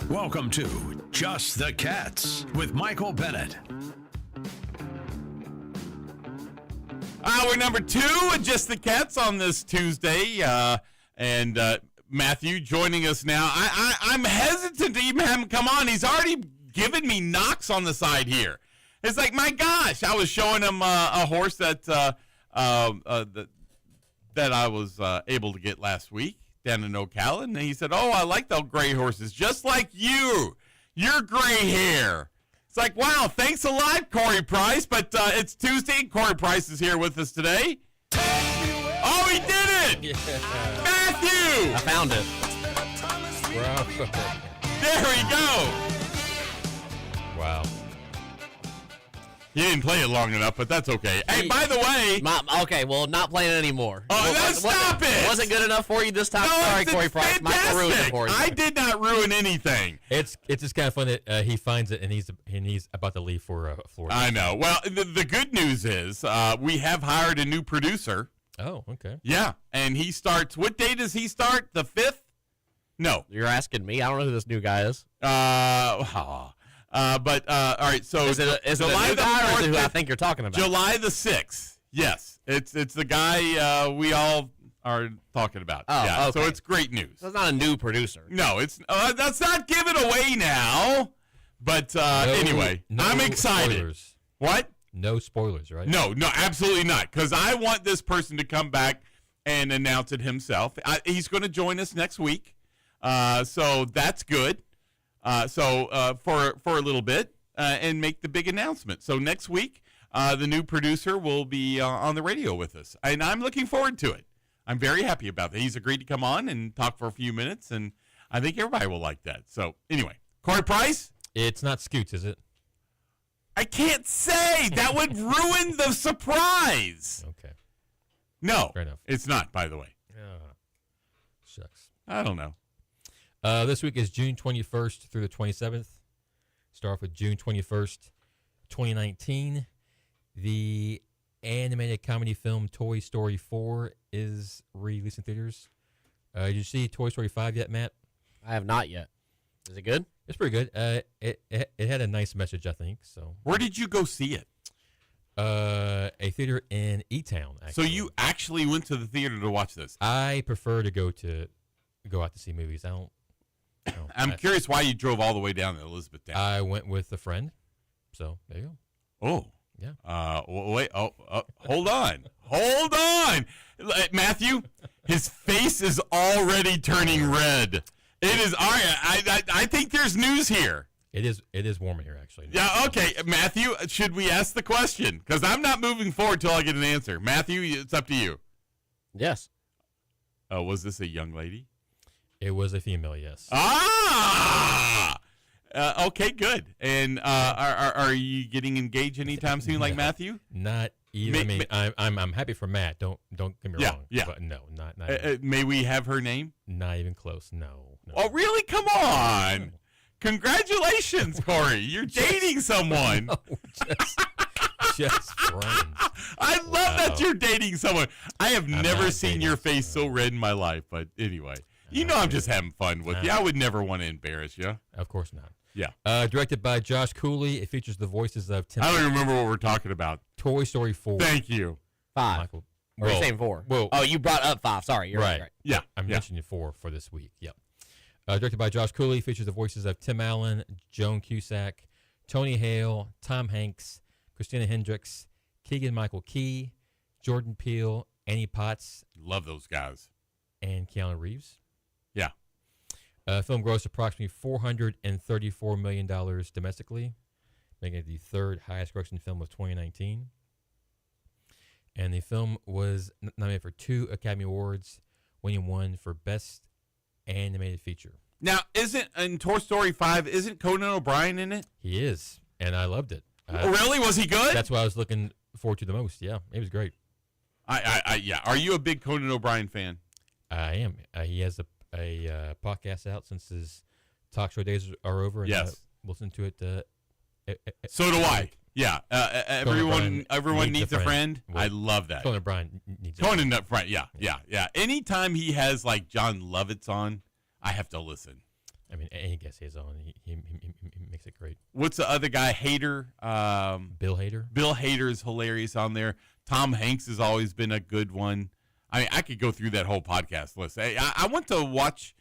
Welcome to Just the Cats with Michael Bennett. We're number 2 with Just the Cats on this Tuesday. And Matthew joining us now. I'm hesitant to even have him come on. He's already given me knocks on the side here. It's like, my gosh, I was showing him a horse that I was able to get last week down in Ocala, and he said, "Oh, I like those gray horses, just like you. Your gray hair." It's like, wow, thanks a lot, Corey Price. But it's Tuesday, and Corey Price is here with us today. Oh, he did it! Yeah. Matthew! I found it. There we go. Wow. He didn't play it long enough, but that's okay. Hey, by the way... Okay, well, not playing it anymore. Oh, stop it! Wasn't good enough for you this time? No, Sorry, Corey Price. Michael ruined it for you. I did not ruin anything. It's just kind of fun that he finds it and he's about to leave for Florida. I know. Well, the good news is we have hired a new producer. Oh, okay. Yeah, and he starts... What day does he start? The 5th? No. You're asking me? I don't know who this new guy is. But all right, so is it a new guy or is it who I think you're talking about? July the 6th. Yes, it's the guy we all are talking about. Oh, yeah, okay. So it's great news. That's not a new producer. No, it's that's not give it away now. But anyway, I'm excited. Spoilers. What? No spoilers, right? No, absolutely not. Because I want this person to come back and announce it himself. He's going to join us next week, so that's good. For a little bit and make the big announcement. So next week, the new producer will be on the radio with us, and I'm looking forward to it. I'm very happy about that. He's agreed to come on and talk for a few minutes, and I think everybody will like that. So anyway, Corey Price? It's not Scoots, is it? I can't say. That would ruin the surprise. Okay. No, fair enough. It's not, by the way. Shucks. I don't know. This week is June 21st through the 27th. Start off with June 21st, 2019. The animated comedy film Toy Story 4 is released in theaters. Did you see Toy Story 5 yet, Matt? I have not yet. Is it good? It's pretty good. It had a nice message, I think. So. Where did you go see it? A theater in E-Town, actually. So you actually went to the theater to watch this? I prefer to go out to see movies. I don't. I'm curious why you drove all the way down to Elizabethtown. I went with a friend, so there you go. Oh. Yeah. Wait. Hold on. Hold on. Matthew, his face is already turning red. It is. All right. I think there's news here. It is warm in here, actually. Yeah, okay. Matthew, should we ask the question? Because I'm not moving forward till I get an answer. Matthew, it's up to you. Yes. Was this a young lady? It was a female, yes. Okay, good. And are you getting engaged anytime soon, like Matthew? Not even. I'm happy for Matt. Don't get me wrong. Yeah. But no, not may we have her name? Not even close. No. Oh, really? Come on. Congratulations, Corey. You're dating someone. No, just friends. I love that you're dating someone. I have never seen your face so red in my life. But anyway, I'm just having fun with you. I would never want to embarrass you. Of course not. Yeah. Directed by Josh Cooley. It features the voices of Tim. I don't even remember what we're talking about. Toy Story 4. Thank you. 5. Michael. Or are you saying 4? Well, oh, you brought up 5. Sorry. You're right. Yeah. I'm mentioning 4 for this week. Yep. Directed by Josh Cooley, features the voices of Tim Allen, Joan Cusack, Tony Hale, Tom Hanks, Christina Hendricks, Keegan-Michael Key, Jordan Peele, Annie Potts. Love those guys. And Keanu Reeves. Yeah. Film grossed approximately $434 million domestically, making it the third highest grossing film of 2019. And the film was nominated for 2 Academy Awards, winning 1 for Best Animated Feature. Now, in Toy Story 5, isn't Conan O'Brien in it? He is, and I loved it. Really? Was he good? That's what I was looking forward to the most. Yeah, it was great. Yeah. Are you a big Conan O'Brien fan? I am. He has a podcast out since his talk show days are over. And yes. Listen to it. So do I. Yeah. Everyone needs a friend. Well, I love that. Conan O'Brien needs a friend. Yeah. Anytime he has like John Lovitz on, I have to listen. I mean, any guest he's on, he makes it great. What's the other guy? Hader. Bill Hader. Bill Hader is hilarious on there. Tom Hanks has always been a good one. I mean, I could go through that whole podcast list. I went to watch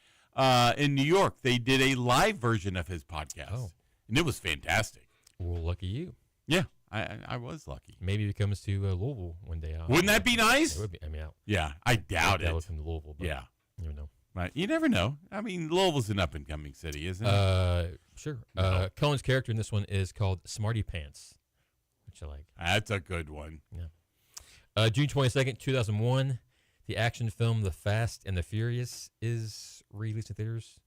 in New York. They did a live version of his podcast, and it was fantastic. Well, lucky you. Yeah, I was lucky. Maybe he comes to Louisville one day. Wouldn't that be nice? It would be. I mean, yeah, I doubt it. That would come to Louisville. But Yeah. you never know. Right. You never know. I mean, Louisville's an up-and-coming city, isn't it? Sure. No. Cohen's character in this one is called Smarty Pants, which I like. That's a good one. Yeah. June 22nd, 2001, the action film The Fast and the Furious is released in theaters.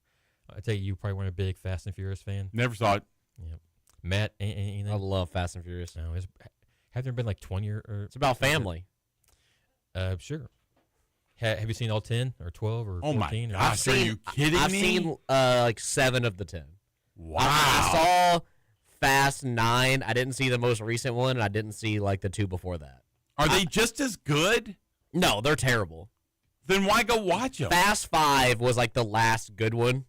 I tell you probably weren't a big Fast and Furious fan. Never saw it. Yep. Matt, anything? I love Fast and Furious. No, have there been like 20 or It's about family. Sure. Have you seen all 10 or 12 or 14? Oh, my or gosh. Are you kidding I've me? seen like 7 of the 10. Wow. I saw Fast 9. I didn't see the most recent one, and I didn't see like the 2 before that. Are they just as good? No, they're terrible. Then why go watch them? Fast 5 was like the last good one.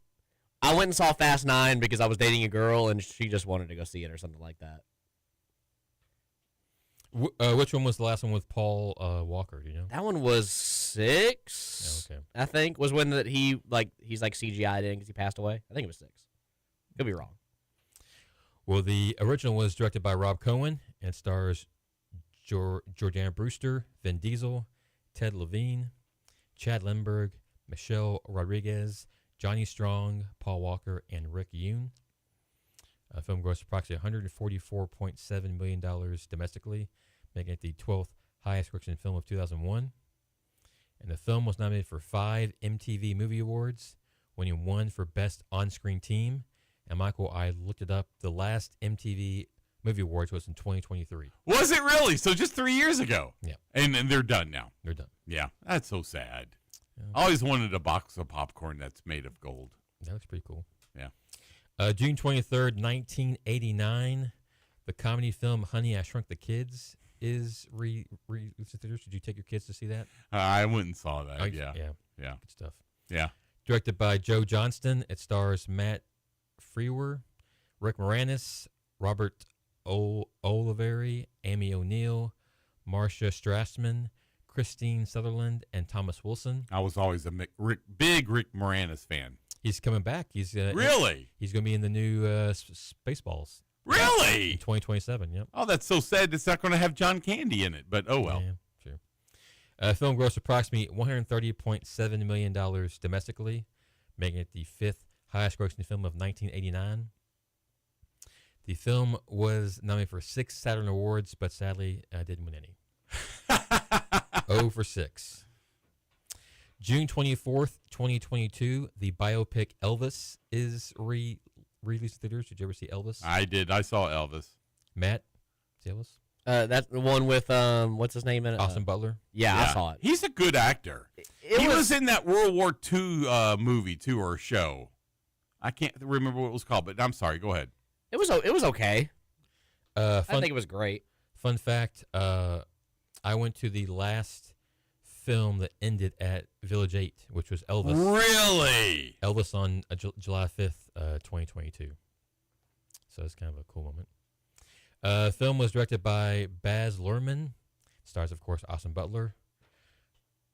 I went and saw Fast 9 because I was dating a girl, and she just wanted to go see it or something like that. Which one was the last one with Paul Walker? Do you know? That one was 6. Okay. I think was when that he's like CGI'd in because he passed away. I think it was 6. Could be wrong. Well, the original was directed by Rob Cohen and stars Jordana Brewster, Vin Diesel, Ted Levine, Chad Lindbergh, Michelle Rodriguez, Johnny Strong, Paul Walker, and Rick Yoon. The film grossed approximately $144.7 million domestically, making it the 12th highest grossing film of 2001. And the film was nominated for 5 MTV Movie Awards, winning 1 for Best On-Screen Team. And Michael, I looked it up. The last MTV Movie Awards was in 2023. Was it really? So just 3 years ago? Yeah. And they're done now? They're done. Yeah. That's so sad. Yeah. I always wanted a box of popcorn that's made of gold. That looks pretty cool. Yeah. June 23rd, 1989, the comedy film Honey, I Shrunk the Kids is released in theaters. Did you take your kids to see that? I went and saw that. Yeah. Yeah. Yeah. Good stuff. Yeah. Directed by Joe Johnston. It stars Matt Frewer, Rick Moranis, Robert Oliveri, Amy O'Neill, Marcia Strassman, Christine Sutherland, and Thomas Wilson. I was always a big Rick Moranis fan. He's coming back. He's Really? He's going to be in the new Spaceballs. Really? In 2027. Yep. Oh, that's so sad. It's not going to have John Candy in it, but oh well. Yeah, sure. Film grossed approximately $130.7 million domestically, making it the 5th highest grossing film of 1989. The film was nominated for 6 Saturn Awards, but sadly didn't win any. 0 for 6. June 24th, 2022, the biopic Elvis is released in theaters. Did you ever see Elvis? I did. I saw Elvis. Matt, see Elvis? That's the one with what's his name in it? Austin Butler? Yeah, I saw it. He's a good actor. He was in that World War II movie too, or show. I can't remember what it was called, but I'm sorry. Go ahead. It was okay. I think it was great. Fun fact, I went to the last film that ended at Village 8, which was Elvis. Really? Elvis on July 5th, 2022. So it's kind of a cool moment. The film was directed by Baz Luhrmann. Stars, of course, Austin Butler,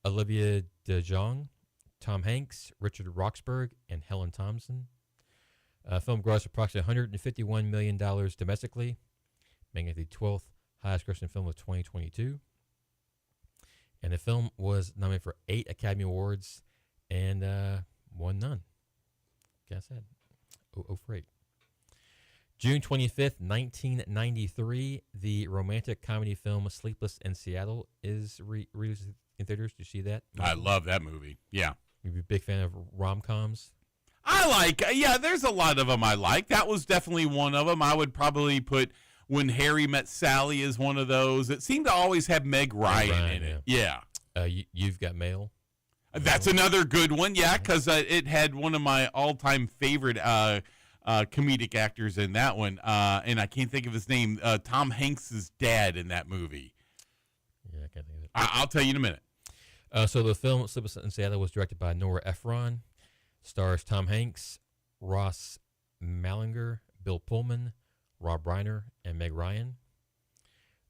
Olivia DeJonge, Tom Hanks, Richard Roxburgh, and Helen Thompson. Film grossed approximately $151 million domestically, making it the 12th highest grossing film of 2022. And the film was nominated for 8 Academy Awards and won none. Like I said, 0 for 8. June 25th, 1993, the romantic comedy film Sleepless in Seattle is released in theaters. Did you see that? I love that movie. Yeah. You'd be a big fan of rom-coms? There's a lot of them I like. That was definitely one of them. I would probably put When Harry Met Sally as one of those. It seemed to always have Meg Ryan in it. Yeah. You've Got Mail? That's another good one, yeah, because it had one of my all-time favorite comedic actors in that one, and I can't think of his name, Tom Hanks' dad in that movie. Yeah, I can't think of it. I'll tell you in a minute. So the film Sleepless in Seattle was directed by Nora Ephron, stars Tom Hanks, Ross Malinger, Bill Pullman, Rob Reiner, and Meg Ryan.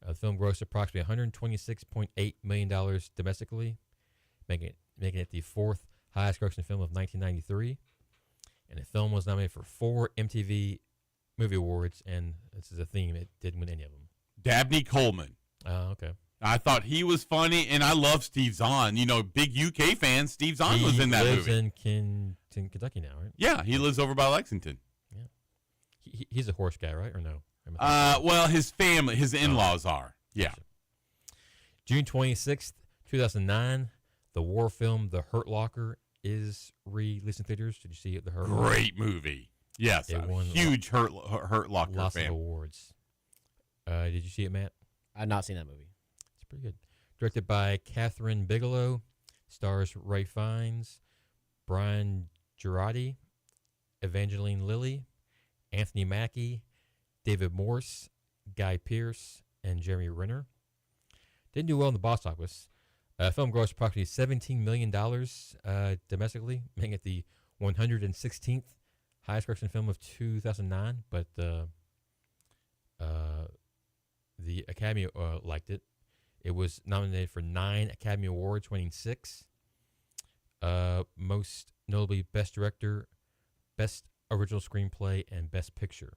The film grossed approximately $126.8 million domestically, making it the fourth highest grossing film of 1993. And the film was nominated for 4 MTV Movie Awards, and this is a theme, it didn't win any of them. Dabney Coleman. Oh, okay. I thought he was funny, and I love Steve Zahn. You know, big UK fan. Steve Zahn was in that movie. He lives in Kentucky now, right? Yeah, he lives over by Lexington. Yeah. He's a horse guy, right? Or no? Well, his family, his in-laws are. Yeah. June 26th, 2009, the war film The Hurt Locker is released in theaters. Did you see it? The Hurt Locker? Great movie. Yes, It won huge Hurt Locker lots fan. of awards. Did you see it, Matt? I've not seen that movie. It's pretty good. Directed by Catherine Bigelow, stars Ray Fiennes, Brian Girardi, Evangeline Lilly, Anthony Mackie, David Morse, Guy Pearce, and Jeremy Renner. Didn't do well in the box office. Film grossed approximately $17 million domestically, making it the 116th highest grossing film of 2009. But the Academy liked it. It was nominated for 9 Academy Awards, winning 6. Most notably, Best Director, Best Original Screenplay, and Best Picture.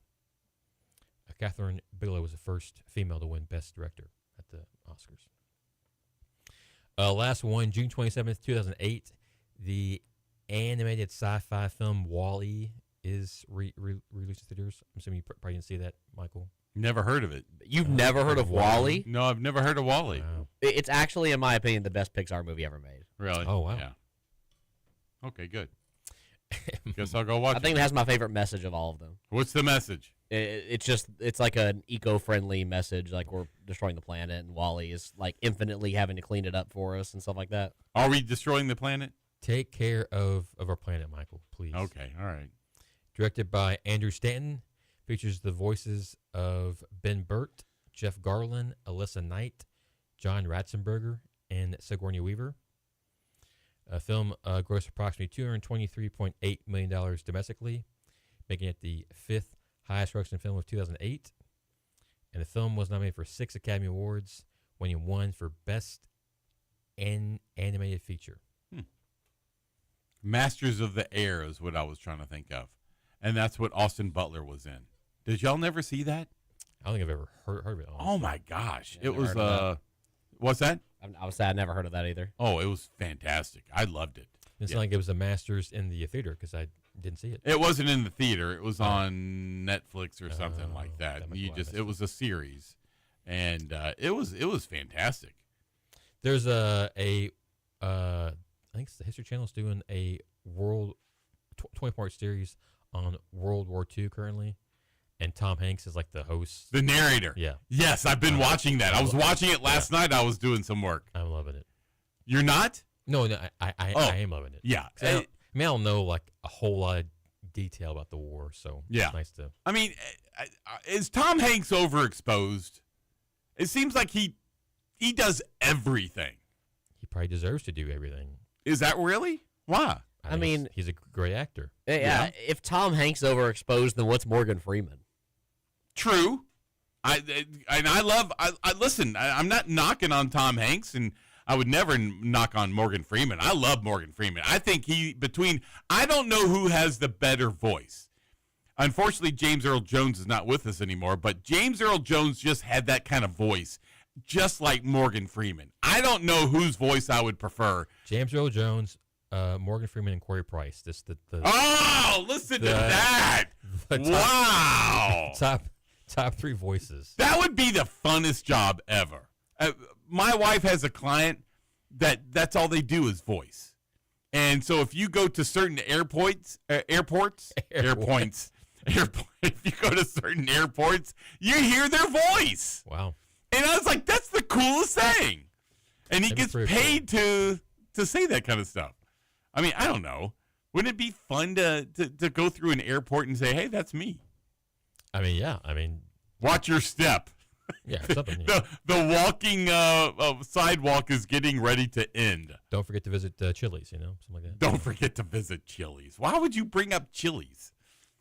Catherine Bigelow was the first female to win Best Director at the Oscars. Last one, June 27th, 2008, the animated sci-fi film WALL-E is released in theaters. I'm assuming you probably didn't see that, Michael. Never heard of it. You've never heard of WALL-E? No, I've never heard of WALL-E. Wow. It's actually, in my opinion, the best Pixar movie ever made. Really? Oh, wow. Yeah. Okay, good. Guess I'll go watch I think it. it has my favorite message of all of them. What's the message? It's like an eco-friendly message, like we're destroying the planet, and WALL-E is like infinitely having to clean it up for us and stuff like that. Are we destroying the planet? Take care of our planet, Michael, please. Okay, all right. Directed by Andrew Stanton, features the voices of Ben Burt, Jeff Garlin, Alyssa Knight, John Ratzenberger, and Sigourney Weaver. A film grossed approximately $223.8 million domestically, making it the 5th highest grossing film of 2008. And the film was nominated for 6 Academy Awards, winning 1 for Best Animated Feature. Masters of the Air is what I was trying to think of. And that's what Austin Butler was in. Did y'all never see that? I don't think I've ever heard of it. Oh, my gosh. Yeah, it was, never heard of what's that? I was sad I never heard of that either. Oh, it was fantastic. I loved it. It's not like it was a Masters in the theater because I didn't see it. It wasn't in the theater. It was on Netflix or something like that. that might be why I missed It was a series, and it was fantastic. There's I think it's the History Channel is doing a 20-part series on World War II currently, and Tom Hanks is like the host. The narrator. Yeah, Yes, I've been watching that. I was watching it last night. I was doing some work. I'm loving it. You're not? No, I am loving it. Yeah. 'Cause I don't know like a whole lot of detail about the war, so Yeah. it's nice to. I mean, is Tom Hanks overexposed? It seems like he does everything. He probably deserves to do everything. Is that really? Why? I think mean- he's a great actor. Yeah. If Tom Hanks overexposed, then what's Morgan Freeman? True. Listen, I'm not knocking on Tom Hanks, and I would never knock on Morgan Freeman. I love Morgan Freeman. I think I don't know who has the better voice. Unfortunately, James Earl Jones is not with us anymore, but James Earl Jones just had that kind of voice, just like Morgan Freeman. I don't know whose voice I would prefer. James Earl Jones, Morgan Freeman, and Corey Price. Oh, listen to that. the Wow. top 3 voices. That would be the funnest job ever. My wife has a client that's all they do is voice. And so if you go to certain airports, if you go to certain airports, you hear their voice. Wow. And I was like, that's the coolest thing. And he That'd be gets pretty paid to say that kind of stuff. I mean, I don't know. Wouldn't it be fun to go through an airport and say, hey, that's me? I mean, yeah. I mean, Watch your step. yeah. Something. Yeah. The walking sidewalk is getting ready to end. Don't forget to visit Chili's. Something like that. Don't forget to visit Chili's. Why would you bring up Chili's?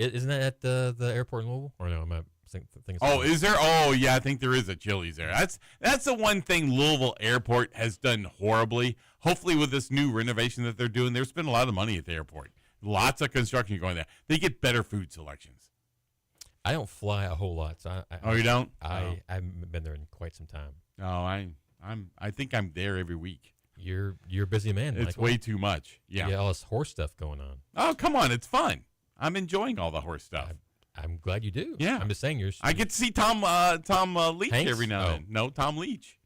Isn't that at the airport in Louisville? Or no, am I thinking? Oh, is there? Oh, yeah, I think there is a Chili's there. That's the one thing Louisville Airport has done horribly. Hopefully, with this new renovation that they're doing, they're spending a lot of money at the airport. Lots of construction going there. They get better food selections. I don't fly a whole lot, so Oh, you don't? I haven't been there in quite some time. No, I think I'm there every week. You're a busy man. It's Michael. way too much. Yeah. All this horse stuff going on. Oh, come on, it's fun. I'm enjoying all the horse stuff. I'm glad you do. Yeah. I'm just saying I get to see Tom Leach Hanks? every now and then. No, Tom Leach,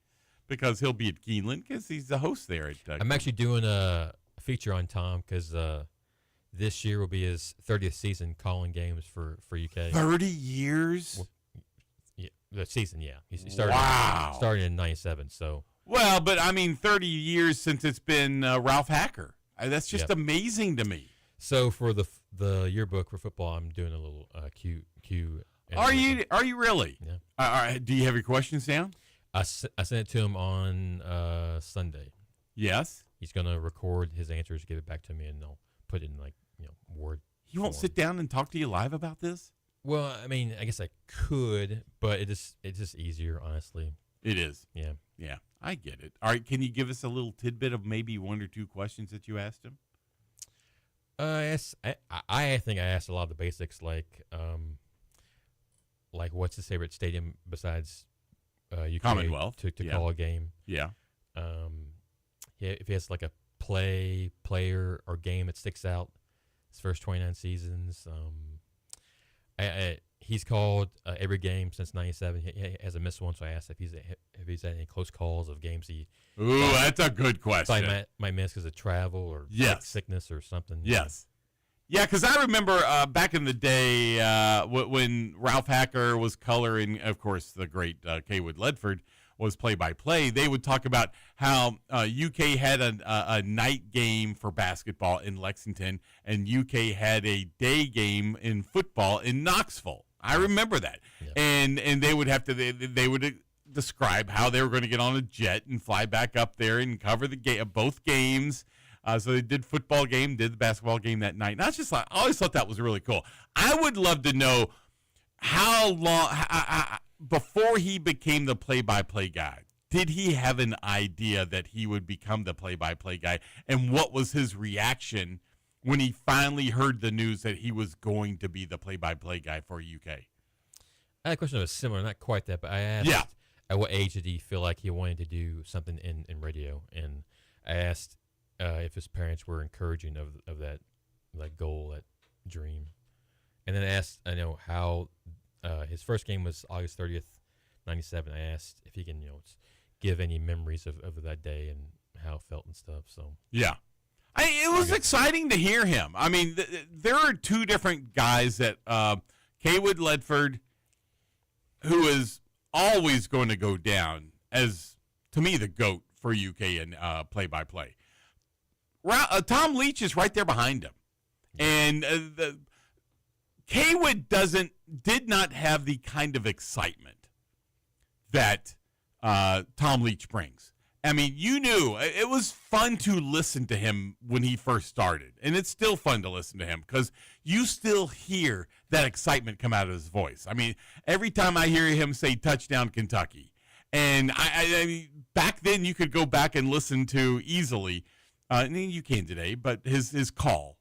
because he'll be at Keeneland because he's the host there. I'm actually doing a feature on Tom because this year will be his 30th season calling games for UK. 30 years. Well, yeah, the season, yeah. He started. Wow. Started in '97, so. Well, but I mean, 30 years since it's been Ralph Hacker. That's just Yep. amazing to me. So for the yearbook for football, I'm doing a little Q. Are you really? Yeah. All right. Do you have your questions down? I sent it to him on Sunday. Yes. He's gonna record his answers, give it back to me, and they'll put it in Word. He won't form. sit down and talk to you live about this? Well, I mean, I guess I could, but it's just easier, honestly. It is. Yeah. Yeah, I get it. All right, can you give us a little tidbit of maybe one or two questions that you asked him? Yes, I think I asked a lot of the basics, like what's his favorite stadium besides UK Commonwealth to yeah. call a game. Yeah. If he has like a player or game that sticks out his first 29 seasons. He's called every game since '97. He hasn't missed one, so I asked if he's had any close calls of games he. Ooh, that's a good question. Might miss because of travel or sickness or something. Yes. Yeah, because I remember back in the day when Ralph Hacker was coloring, of course, the great Kaywood Ledford was play-by-play, they would talk about how UK had a night game for basketball in Lexington and UK had a day game in football in Knoxville. I remember that. Yeah. And they would have to they would describe how they were going to get on a jet and fly back up there and cover both games. So they did football game, did the basketball game that night. And I was just like, I always thought that was really cool. I would love to know how long before he became the play-by-play guy, did he have an idea that he would become the play-by-play guy? And what was his reaction when he finally heard the news that he was going to be the play-by-play guy for UK? I had a question that was similar, not quite that, but I asked at what age did he feel like he wanted to do something in radio? And I asked if his parents were encouraging of that goal, that dream. And then I asked, how his first game was August 30th, 97. I asked if he can, give any memories of that day and how it felt and stuff. So yeah, it was exciting to hear him. I mean, there are two different guys that Kaywood Ledford, who is always going to go down as, to me, the GOAT for UK and play-by-play. Tom Leach is right there behind him, and Kaywood did not have the kind of excitement that Tom Leach brings. I mean, you knew it was fun to listen to him when he first started, and it's still fun to listen to him because you still hear that excitement come out of his voice. I mean, every time I hear him say touchdown Kentucky, and I mean, back then you could go back and listen to easily, and you can today, but his call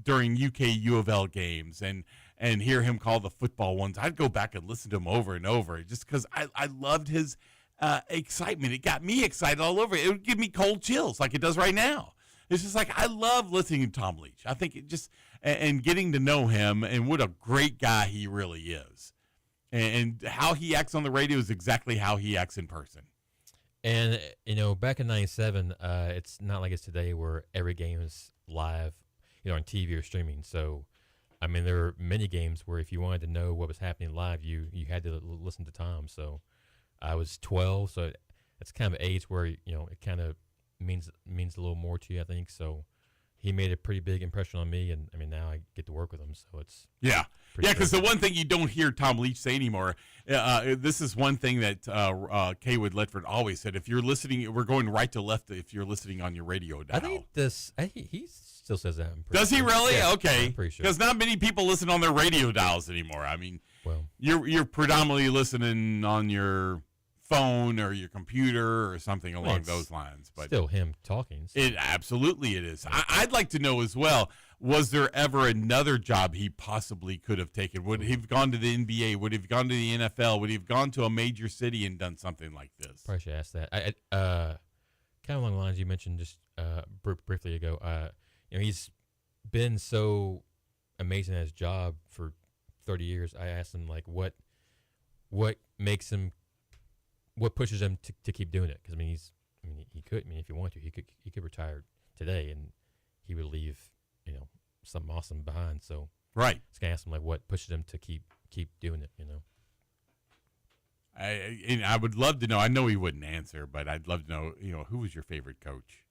during UK U of L games and hear him call the football ones. I'd go back and listen to him over and over just because I loved his excitement. It got me excited all over. It would give me cold chills like it does right now. It's just like I love listening to Tom Leach. I think it just and getting to know him and what a great guy he really is. And how he acts on the radio is exactly how he acts in person. And, back in '97, it's not like it's today where every game is live, on TV or streaming. So, I mean, there were many games where if you wanted to know what was happening live, you had to listen to Tom. So, I was 12, so it's kind of an age where, it kind of means a little more to you, I think. So, he made a pretty big impression on me, and I mean now I get to work with him, so it's Yeah. pretty Yeah, because the crazy. one thing you don't hear Tom Leach say anymore, this is one thing that Kaywood Ledford always said. If you're listening, we're going right to left if you're listening on your radio dial. I think he still says that. I'm pretty Does he sure. really? Yeah, Okay. I'm pretty sure. Because not many people listen on their radio dials anymore. I mean, Well, you're predominantly listening on your phone or your computer or something along it's those lines. But still him talking. So. it absolutely it is. I'd like to know as well. Was there ever another job he possibly could have taken? Would he have gone to the NBA? Would he have gone to the NFL? Would he have gone to a major city and done something like this? Probably should ask that. Kind of along the lines you mentioned just briefly ago. He's been so amazing at his job for 30 years. I asked him like what makes him, what pushes him to keep doing it? Because he could. I mean, if he wanted to, he could retire today and he would leave something awesome behind. So Right. I was gonna ask him like what pushes him to keep doing it. I would love to know. I know he wouldn't answer, but I'd love to know. Who was your favorite coach?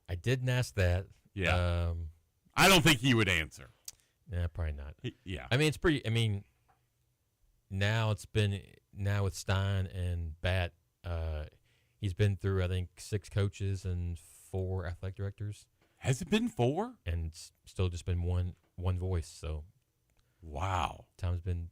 I didn't ask that. Yeah. I don't think he would answer. Nah, probably not. Yeah. I mean, it's pretty. I mean, now with Stein and Bat, he's been through I think 6 coaches and 4 athletic directors, Has it been 4? and still just been one voice. So Wow. Tom's been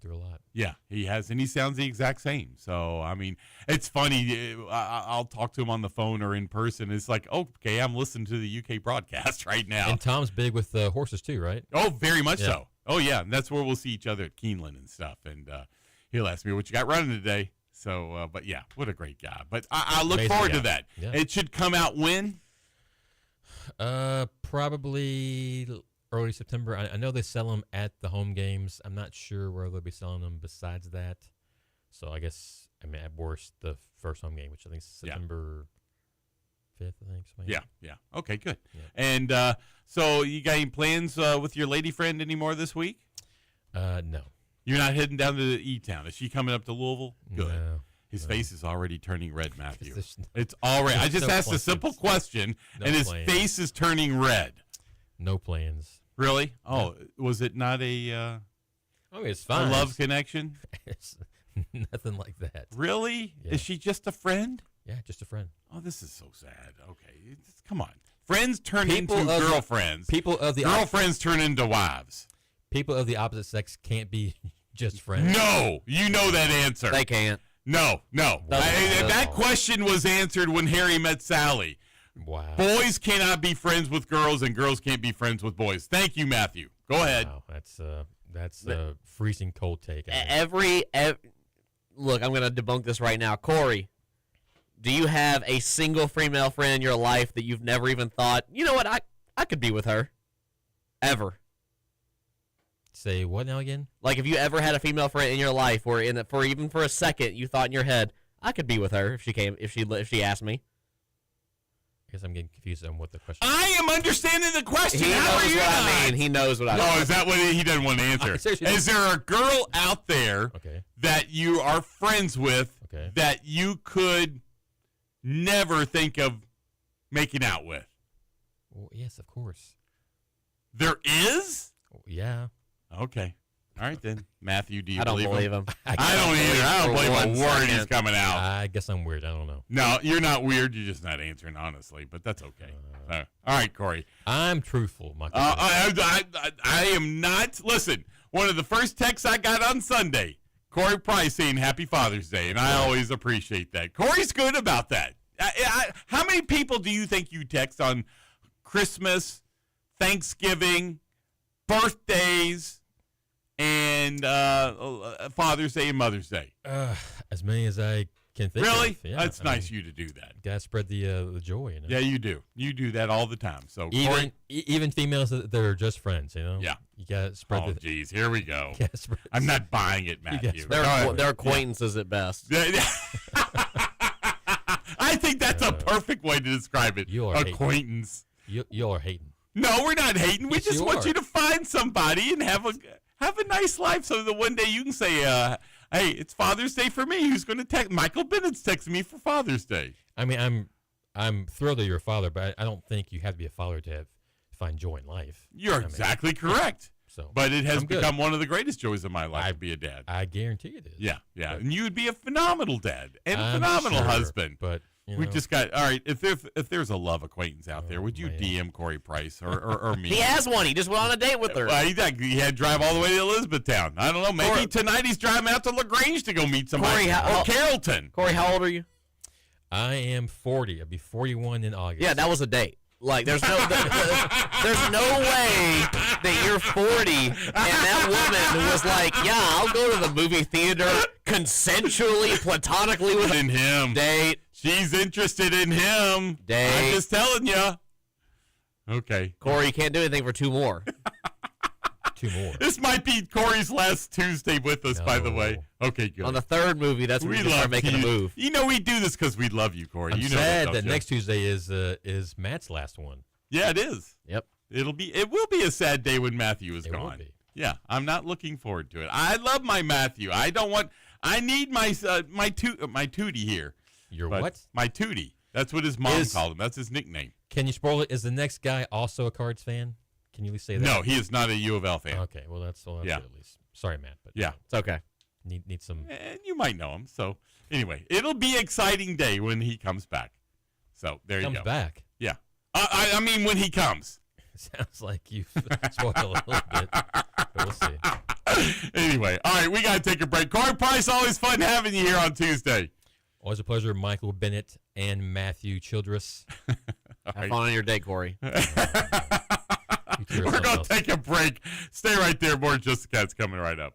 through a lot. Yeah, he has, and he sounds the exact same. So, I mean, it's funny. I'll talk to him on the phone or in person. It's like, okay, I'm listening to the UK broadcast right now. And Tom's big with horses too, right? Oh, very much Yeah. so. Oh, yeah, and that's where we'll see each other at Keeneland and stuff. And he'll ask me, what you got running today? So, but yeah, what a great guy. But I look Amazing forward guy. to that. Yeah. It should come out when? Probably early September. I know they sell them at the home games. I'm not sure where they'll be selling them besides that. So I guess at worst the first home game, which I think is Yeah. September 5th. I think. Something like Yeah. Okay, good. Yeah. And so you got any plans with your lady friend anymore this week? that. No. You're not heading down to E-Town. Is she coming up to Louisville? Good. No. His face is already turning red, Matthew. There's no- It's already. I there's just no asked a plans. simple question, No and his plans. face is turning red. No plans. Really? Oh, was it not a It's a fine. love connection? It's nothing like that. Really? Yeah. Is she just a friend? Yeah, just a friend. Oh, this is so sad. Okay, come on. Friends turn People into of the- girlfriends. People of the Girlfriends turn into wives. people of the opposite sex can't be just friends. No, you know that answer. They can't. No. That question was answered when Harry met Sally. Wow. Boys cannot be friends with girls, and girls can't be friends with boys. Thank you, Matthew. Go ahead. Wow, that's a freezing cold take. I think. Every look, I'm going to debunk this right now. Corey, do you have a single female friend in your life that you've never even thought, you know what, I could be with her? Ever? Say what now again? Like, if you ever had a female friend in your life where for even for a second you thought in your head, I could be with her if she asked me. I guess I'm getting confused on what the question. I am understanding the question. He How are knows you what I not? mean. He knows what I mean. No, is that what he doesn't want to answer? Seriously. Is there a girl out there Okay. that you are friends with Okay. that you could never think of making out with? Well, yes, of course. There is? Yeah. Okay. All right, then. Matthew, do you I don't believe him? him. I don't either. I don't For believe one a word he's second. coming out. I guess I'm weird. I don't know. No, you're not weird. You're just not answering honestly, but that's okay. All right, Corey. I'm truthful, my I am not. Listen, one of the first texts I got on Sunday, Corey Price saying Happy Father's Day, and I always appreciate that. Corey's good about that. How many people do you think you text on Christmas, Thanksgiving, birthdays, and Father's Day and Mother's Day? As many as I can think Really? of. Yeah, That's I nice of mean, you to do that. gotta spread the joy. Yeah, you do. You do that all the time. So, Corey. Even females that are just friends, Yeah. You gotta spread Oh, the. geez. Here we go. you gotta spread- I'm not buying it, guys Matthew. spread- Go ahead. They're acquaintances at best. I think that's a perfect way to describe it. You are hating. Acquaintance. You are hating. No, we're not hating. We Yes, just you want are. you to find somebody and have a nice life so that one day you can say, hey, it's Father's Day for me. Who's going to text? Michael Bennett's texting me for Father's Day. I mean, I'm thrilled that you're a father, but I don't think you have to be a father to find joy in life. You're exactly correct. So, but it has I'm good. become one of the greatest joys of my life to be a dad. I guarantee it is. Yeah. But And you would be a phenomenal dad and a I'm phenomenal sure, husband. But We just got all right. If there's a love acquaintance out there, would you man. DM Corey Price or me? He has one. He just went on a date with her. Well, he had to drive all the way to Elizabethtown. I don't know. Maybe tonight he's driving out to LaGrange to go meet somebody. Or Carrollton. Corey, how old are you? I am 40. I'll be 41 in August. Yeah, that was a date. Like, there's no way that you're 40 and that woman was like, yeah, I'll go to the movie theater consensually, platonically with in him. Date. She's interested in him. Date. I'm just telling you. Okay. Corey, you can't do anything for 2 more. 2 more. This might be Corey's last Tuesday with us, by the way. No. Okay, good. On the 3rd movie, that's when we we start making a move. You know we do this because we love you, Corey. I'm you know sad that that next Tuesday is Matt's last one. Yeah, it is. Yep. It will be a sad day when Matthew is It will gone. be. Yeah, I'm not looking forward to it. I love my Matthew. I need my Tootie here. Your But what? My Tootie. That's what his mom called him. That's his nickname. Can you spoil it? Is the next guy also a Cards fan? Can you at least say that? No, he is not a U of L fan. Okay, well that's good at least. Sorry, Matt, but Yeah. It's okay. need some. And you might know him. So anyway, it'll be an exciting day when he comes back. So there you Comes go. back. Yeah. I mean when he comes. Sounds like you've spoiled a little bit, but we'll see. Anyway, all right, we got to take a break. Corey Price, always fun having you here on Tuesday. Always a pleasure, Michael Bennett and Matthew Childress. Have fun on your date, Corey. You two are We're something going else. to take a break. Stay right there. More Just the Cats coming right up.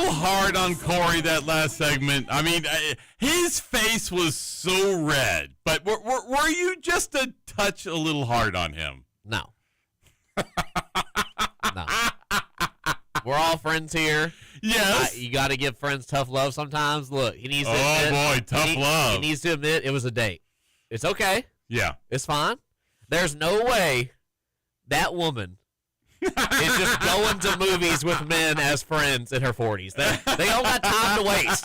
little hard on Corey that last segment. I mean, his face was so red. But were you just a touch a little hard on him? No. No. We're all friends here. Yes. You got to give friends tough love sometimes. Look, he needs to admit. Oh, boy, tough love. He needs to admit it was a date. It's okay. Yeah. It's fine. There's no way that woman is just going to movies with men as friends in her 40s. They don't got time to waste.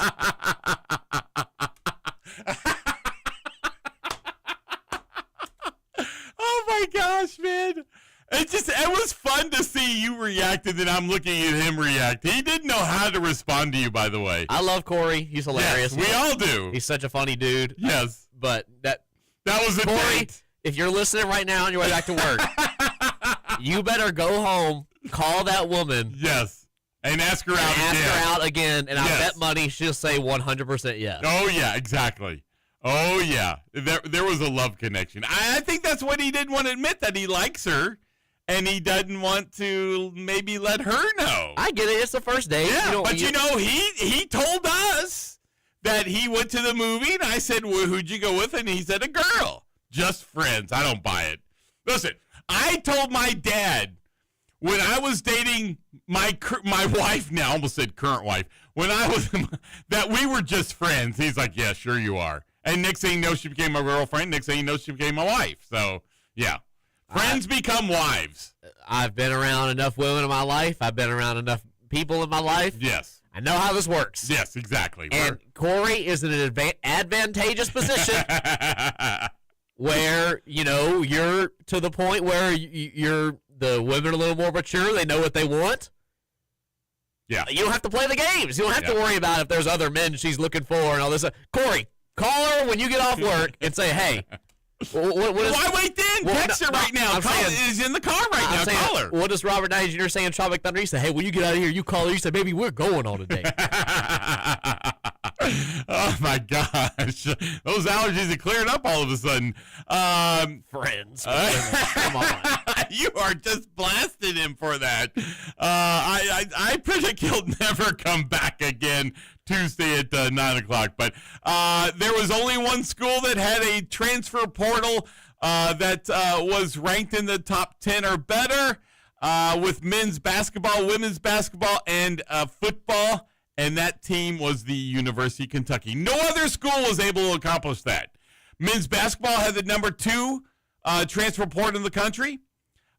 Oh, my gosh, man. It was fun to see you react, and then I'm looking at him react. He didn't know how to respond to you, by the way. I love Corey. He's hilarious. Yes, we all do. He's such a funny dude. Yes. But that was a Corey, date. if you're listening right now on your way back to work, you better go home, call that woman. Yes. And ask her out and again. Ask her out again, and Yes. I bet money she'll say 100% yes. Oh, yeah, exactly. Oh, yeah. There was a love connection. I think that's what he didn't want to admit, that he likes her, and he doesn't want to maybe let her know. I get it. It's the first date. Yeah, but he told us that he went to the movie, and I said, well, who'd you go with? And he said, a girl. Just friends. I don't buy it. Listen, I told my dad when I was dating my wife now, I almost said current wife, when I was, that we were just friends. He's like, yeah, sure you are. And next thing you know, she became my girlfriend. Next thing you know, she became my wife. So, yeah. Friends become wives. I've been around enough women in my life. I've been around enough people in my life. Yes. I know how this works. Yes, exactly. And Corey is in an advantageous position where, you're to the point where the women are a little more mature. They know what they want. Yeah. You don't have to play the games. You don't have to worry about if there's other men she's looking for and all this. Corey, call her when you get off work and say, hey. Why wait then? Text her right now. He's in the car right now. Call her. What does Robert Downey Jr. say in Tropic Thunder? He said, hey, when you get out of here, you call her. You say, baby, we're going on a date. Oh, my gosh. Those allergies are clearing up all of a sudden. Friends. Come on. You are just blasting him for that. I predict he'll never come back again Tuesday at 9 o'clock. But there was only one school that had a transfer portal that was ranked in the top 10 or better with men's basketball, women's basketball, and football. And that team was the University of Kentucky. No other school was able to accomplish that. Men's basketball had the number 2 transfer portal in the country.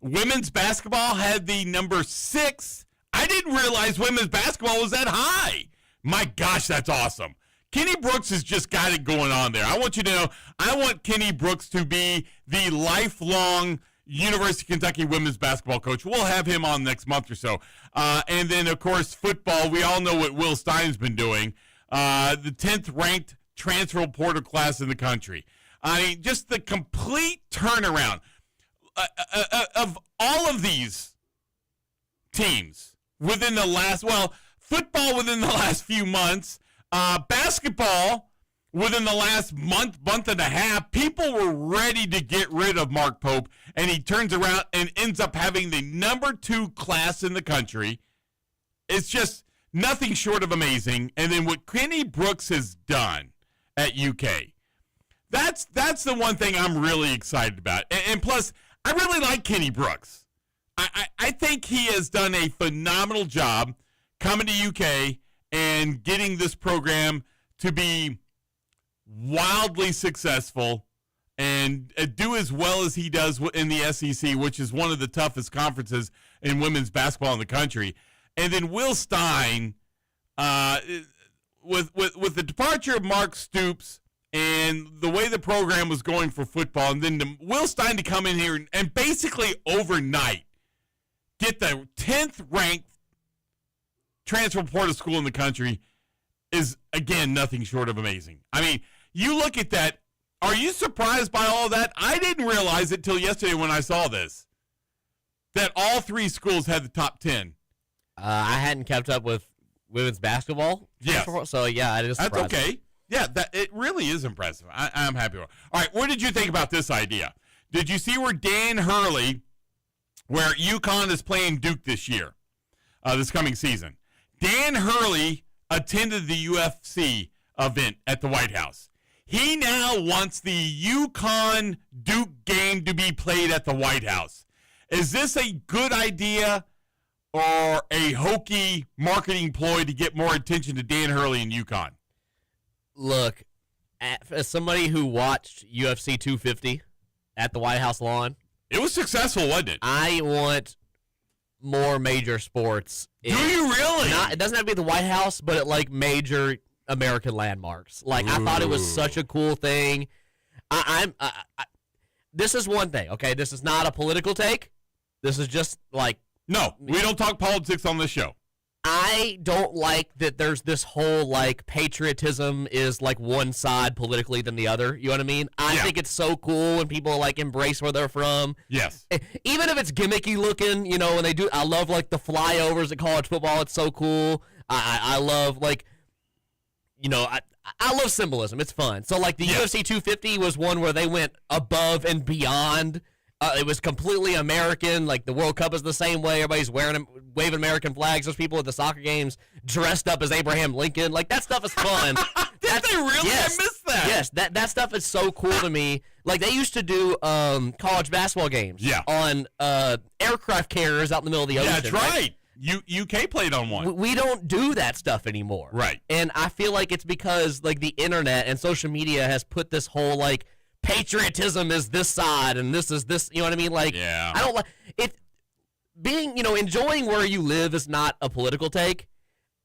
Women's basketball had the number 6. I didn't realize women's basketball was that high. My gosh, that's awesome. Kenny Brooks has just got it going on there. I want you to know, I want Kenny Brooks to be the lifelong University of Kentucky women's basketball coach. We'll have him on next month or so. And then, of course, football. We all know what Will Stein's been doing. The 10th ranked transfer portal class in the country. I mean, just the complete turnaround of all of these teams within the last, football within the last few months, basketball within the last month and a half. People were ready to get rid of Mark Pope, and he turns around and ends up having the number 2 class in the country. It's just nothing short of amazing. And then what Kenny Brooks has done at UK, that's the one thing I'm really excited about. And plus, I really like Kenny Brooks. I think he has done a phenomenal job coming to UK and getting this program to be wildly successful and do as well as he does in the SEC, which is one of the toughest conferences in women's basketball in the country. And then Will Stein, with the departure of Mark Stoops and the way the program was going for football, and then Will Stein to come in here and basically overnight get the 10th ranked transfer portal school in the country is, again, nothing short of amazing. I mean, you look at that. Are you surprised by all that? I didn't realize it till yesterday when I saw this, that all 3 schools had the top 10. I hadn't kept up with women's basketball. Yes. So, yeah, it is surprising. That's okay. Yeah, it really is impressive. I'm happy with it. All right, what did you think about this idea? Did you see where Dan Hurley, where UConn is playing Duke this year, this coming season? Dan Hurley attended the UFC event at the White House. He now wants the UConn Duke game to be played at the White House. Is this a good idea or a hokey marketing ploy to get more attention to Dan Hurley and UConn? Look, as somebody who watched UFC 250 at the White House lawn, It was successful, wasn't it? I want more major sports. Do you really? It doesn't have to be the White House, but at like major American landmarks. Like, I thought it was such a cool thing. This is one thing, okay? This is not a political take. This is just like, No, we don't talk politics on this show. I don't like that there's this whole, like, patriotism is, like, one side politically than the other. You know what I mean? I think it's so cool when people, like, embrace where they're from. Yes. Even if it's gimmicky looking, you know, and they do, I love, like, the flyovers at college football. It's so cool. I love, like, you know, I love symbolism. It's fun. So, like, the UFC 250 was one where they went above and beyond. It was completely American. Like, the World Cup is the same way. Everybody's waving American flags. There's people at the soccer games dressed up as Abraham Lincoln. Like, that stuff is fun. Did they really? Yes, I missed that. Yes, that stuff is so cool to me. Like, they used to do college basketball games on aircraft carriers out in the middle of the ocean. That's right. UK played on one. We don't do that stuff anymore. Right. And I feel like it's because, like, the internet and social media has put this whole, like, patriotism is this side and this is this, you know what I mean? Like, I don't like it being, you know, enjoying where you live is not a political take.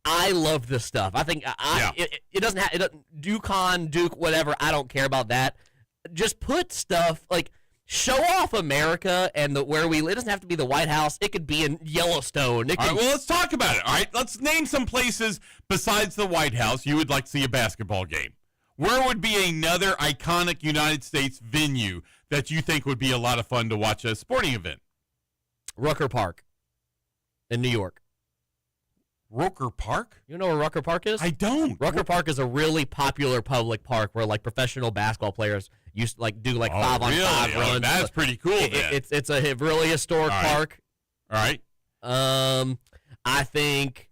I love this stuff. I think it doesn't have UConn, Duke, whatever. I don't care about that. Just put stuff, like, show off America and where we live. It doesn't have to be the White House. It could be in Yellowstone. All right, well, let's talk about it. All right, let's name some places besides the White House you would like to see a basketball game. Where would be another iconic United States venue that you think would be a lot of fun to watch a sporting event? Rucker Park in New York. Rucker Park? You know where Rucker Park is? I don't. Rucker Park is a really popular public park where, like, professional basketball players used to, like, do, like, 5-on-5 runs. That's pretty cool. It's a really historic park. All right. I think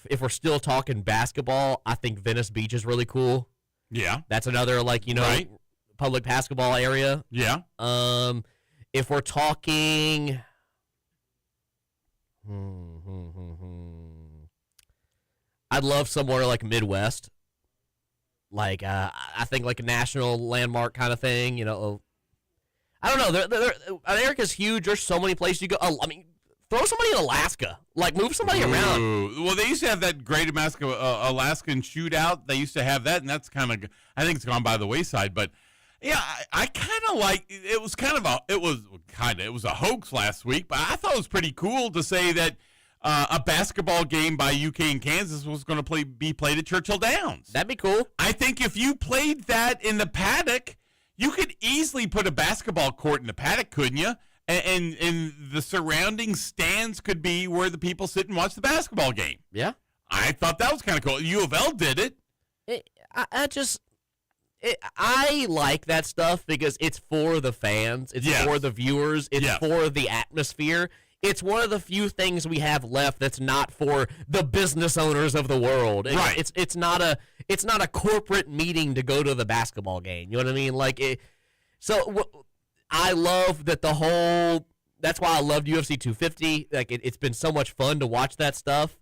if we're still talking basketball, I think Venice Beach is really cool. Yeah. That's another, like, you know, public basketball area. Yeah. If we're talking, I'd love somewhere like Midwest. Like, I think like a national landmark kind of thing, you know. I don't know. America's huge. There's so many places you go. I mean, throw somebody in Alaska. Like, move somebody around. Well, they used to have that great Alaskan shootout. They used to have that, and that's kind of, I think it's gone by the wayside. But yeah, I kind of like, it was a hoax last week, but I thought it was pretty cool to say that a basketball game by UK and Kansas was going to be played at Churchill Downs. That'd be cool. I think if you played that in the paddock, you could easily put a basketball court in the paddock, couldn't you? And the surrounding stands could be where the people sit and watch the basketball game. Yeah. I thought that was kind of cool. U of L did it. I like that stuff because it's for the fans. It's for the viewers. It's for the atmosphere. It's one of the few things we have left that's not for the business owners of the world. Right. It's not a corporate meeting to go to the basketball game. You know what I mean? Like, I love that that's why I loved UFC 250. Like, it's been so much fun to watch that stuff.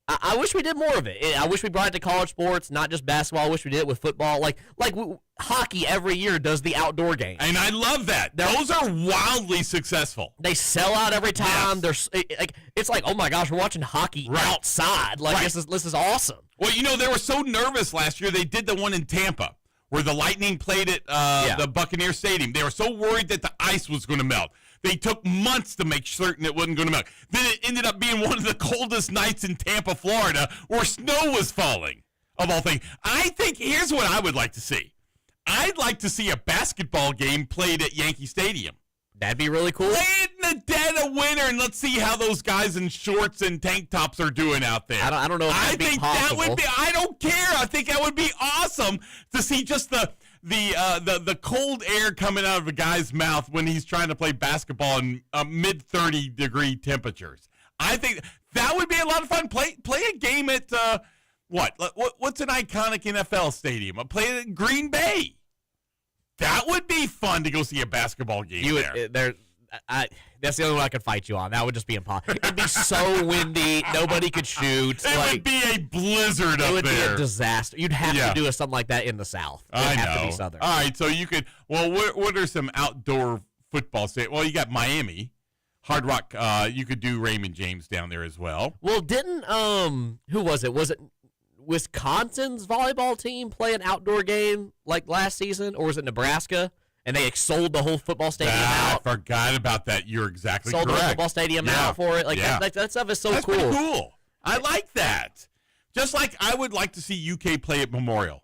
I wish we did more of it. I wish we brought it to college sports, not just basketball. I wish we did it with football. Like hockey every year does the outdoor game. And I love that. Those are wildly successful. They sell out every time. Yes. It's like, oh my gosh, we're watching hockey outside. Like, this is awesome. Well, you know, they were so nervous last year. They did the one in Tampa where the Lightning played at the Buccaneer Stadium. They were so worried that the ice was going to melt. They took months to make certain it wasn't going to melt. Then it ended up being one of the coldest nights in Tampa, Florida, where snow was falling, of all things. I think here's what I would like to see. I'd like to see a basketball game played at Yankee Stadium. That'd be really cool. Play it in the dead of winter, and let's see how those guys in shorts and tank tops are doing out there. I don't know if that'd be possible. That would be. I don't care. I think that would be awesome to see just the cold air coming out of a guy's mouth when he's trying to play basketball in mid 30-degree temperatures. I think That would be a lot of fun. Play a game at what's an iconic NFL stadium? Play it at Green Bay. That would be fun to go see a basketball game there. That's the only one I could fight you on. That would just be impossible. It'd be so windy. Nobody could shoot. It would be a blizzard up there. It would be a disaster. You'd have to do something like that in the South. It'd have to be Southern. All right, so you could. Well, what are some outdoor football stadiums? Well, you got Miami, Hard Rock. You could do Raymond James down there as well. Well, didn't who was it? Was it Wisconsin's volleyball team play an outdoor game like last season, or was it Nebraska? And they sold the whole football stadium out. I forgot about that. You're exactly correct. Sold the football stadium out for it. That stuff is so That's cool. Pretty cool. I like that. Just like I would like to see UK play at Memorial.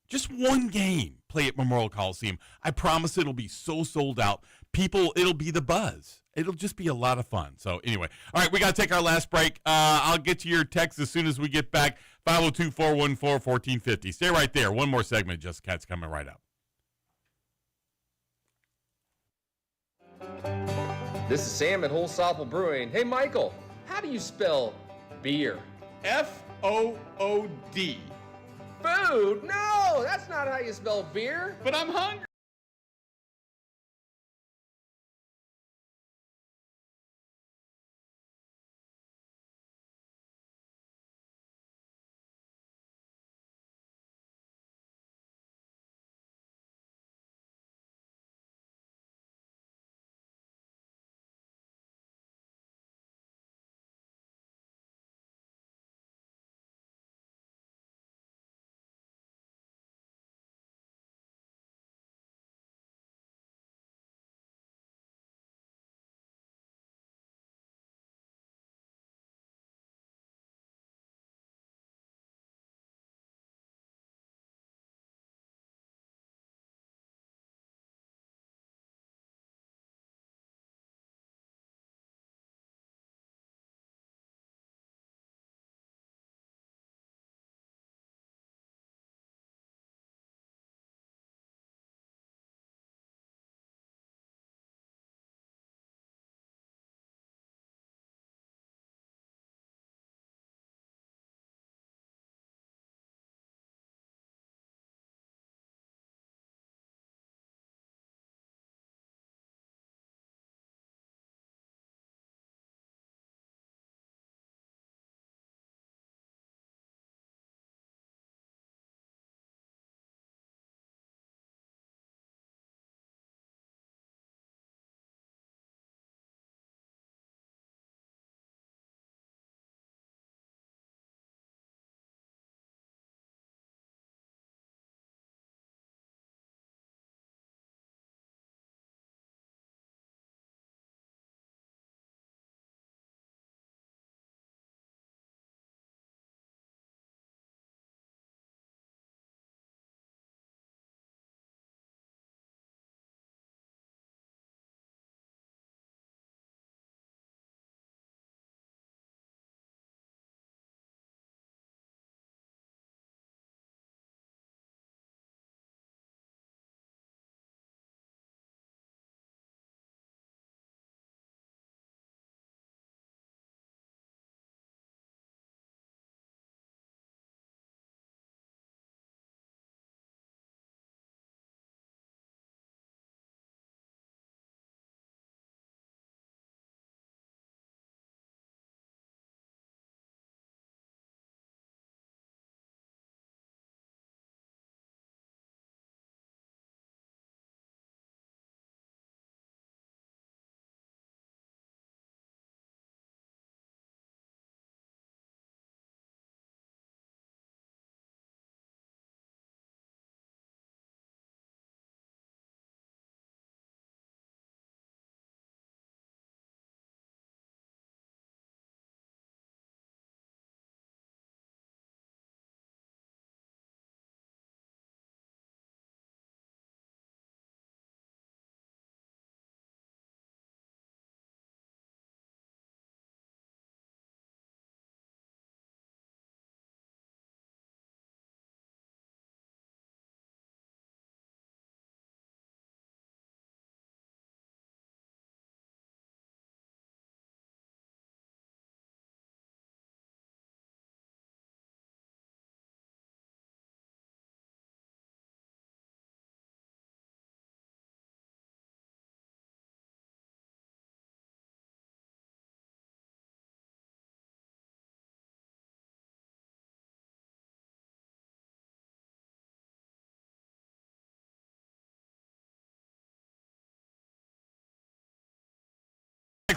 Just one game play at Memorial Coliseum. I promise it'll be so sold out. It'll be the buzz. It'll just be a lot of fun. So anyway, all right, we got to take our last break. I'll get to your text as soon as we get back. 502-414-1450. Stay right there. One more segment. Just Cats coming right up. This is Sam at Whole Soffel Brewing. Hey, Michael, how do you spell beer? Food. Food? No, that's not how you spell beer. But I'm hungry.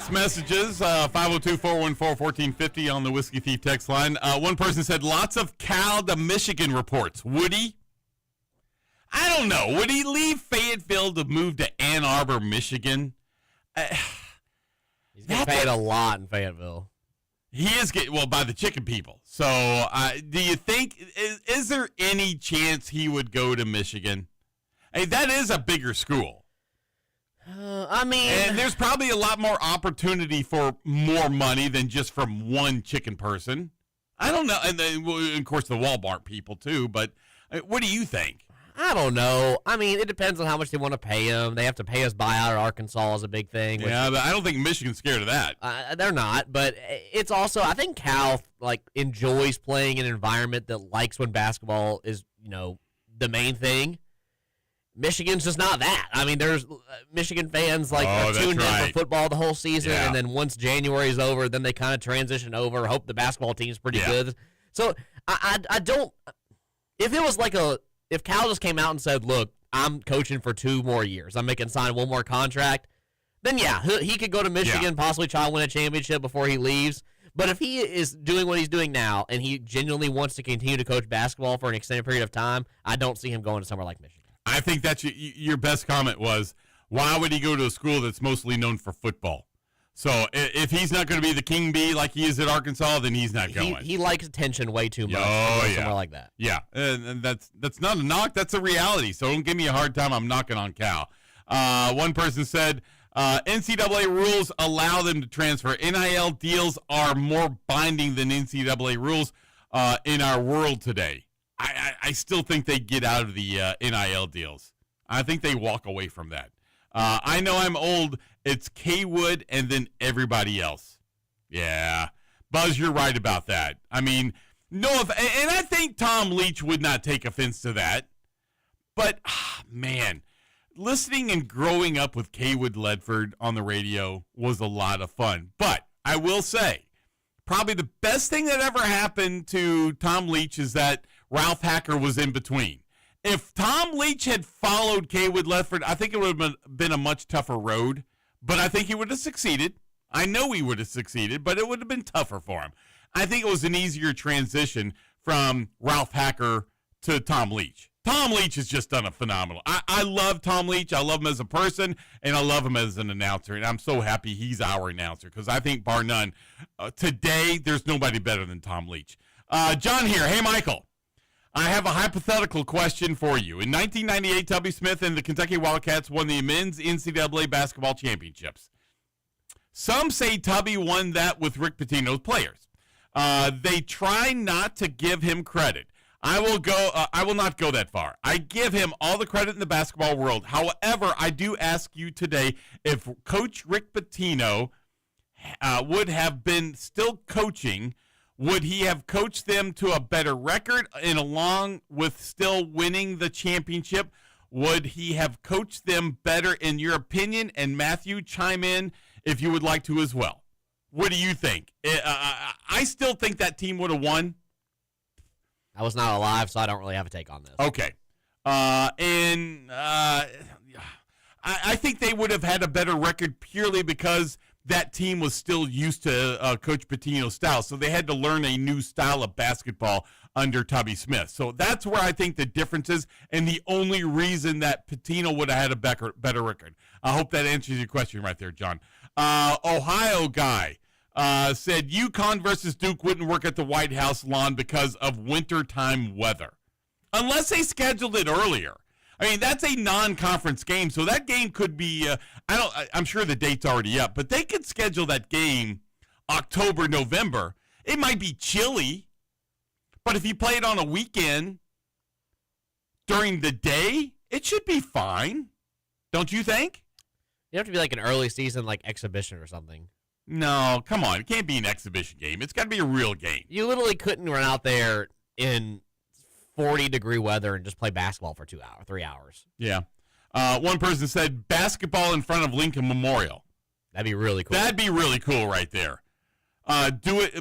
text messages, 502-414-1450 on the Whiskey Thief text line. One person said, lots of Cal to Michigan reports. Would he? I don't know. Would he leave Fayetteville to move to Ann Arbor, Michigan? He's getting paid a lot in Fayetteville. He is getting, well, by the chicken people. So do you think, is there any chance he would go to Michigan? Hey, that is a bigger school. And there's probably a lot more opportunity for more money than just from one chicken person. I don't know. And then, well, of course, the Walmart people, too. But what do you think? I don't know. I mean, it depends on how much they want to pay him. They have to pay us buyout at Arkansas is a big thing. Yeah, but I don't think Michigan's scared of that. They're not. But it's also, I think Cal enjoys playing in an environment that likes when basketball is, the main thing. Michigan's just not that. I mean, there's Michigan fans are tuned in for football the whole season, and then once January is over, then they kind of transition over. Hope the basketball team's pretty good. So I don't. If it was if Cal just came out and said, "Look, I'm coaching for 2 more years. I'm making sign 1 more contract," then he could go to Michigan, possibly try to win a championship before he leaves. But if he is doing what he's doing now, and he genuinely wants to continue to coach basketball for an extended period of time, I don't see him going to somewhere like Michigan. I think that's your best comment was, why would he go to a school that's mostly known for football? So if he's not going to be the king bee like he is at Arkansas, then he's not going. He likes attention way too much. Somewhere like that. Yeah, and that's not a knock. That's a reality. So don't give me a hard time. I'm knocking on Cal. One person said, NCAA rules allow them to transfer. NIL deals are more binding than NCAA rules in our world today. I still think they get out of the NIL deals. I think they walk away from that. I know I'm old. It's K-Wood and then everybody else. Yeah. Buzz, you're right about that. I mean, and I think Tom Leach would not take offense to that. But, man, listening and growing up with K-Wood Ledford on the radio was a lot of fun. But I will say, probably the best thing that ever happened to Tom Leach is that Ralph Hacker was in between. If Tom Leach had followed K-Wood Ledford, I think it would have been a much tougher road, but I think he would have succeeded. I know he would have succeeded, but it would have been tougher for him. I think it was an easier transition from Ralph Hacker to Tom Leach. Tom Leach has just done a phenomenal. I love Tom Leach. I love him as a person, and I love him as an announcer, and I'm so happy he's our announcer because I think, bar none, today there's nobody better than Tom Leach. John here. Hey, Michael. I have a hypothetical question for you. In 1998, Tubby Smith and the Kentucky Wildcats won the men's NCAA basketball championships. Some say Tubby won that with Rick Pitino's players. They try not to give him credit. I will not go that far. I give him all the credit in the basketball world. However, I do ask you today if Coach Rick Pitino would have been still coaching. Would he have coached them to a better record and along with still winning the championship? Would he have coached them better in your opinion? And Matthew, chime in if you would like to as well. What do you think? I still think that team would have won. I was not alive, so I don't really have a take on this. Okay. I think they would have had a better record purely because that team was still used to Coach Pitino's style, so they had to learn a new style of basketball under Tubby Smith. So that's where I think the difference is, and the only reason that Pitino would have had a better record. I hope that answers your question right there, John. Ohio guy said UConn versus Duke wouldn't work at the White House lawn because of wintertime weather. Unless they scheduled it earlier. I mean, that's a non-conference game, so that game could be, I'm sure the date's already up, but they could schedule that game October, November. It might be chilly, but if you play it on a weekend during the day, it should be fine. Don't you think? You have to be like an early season, exhibition or something. No, come on. It can't be an exhibition game. It's got to be a real game. You literally couldn't run out there in 40-degree weather and just play basketball for 3 hours. Yeah. One person said basketball in front of Lincoln Memorial. That'd be really cool. That'd be really cool right there. Do it.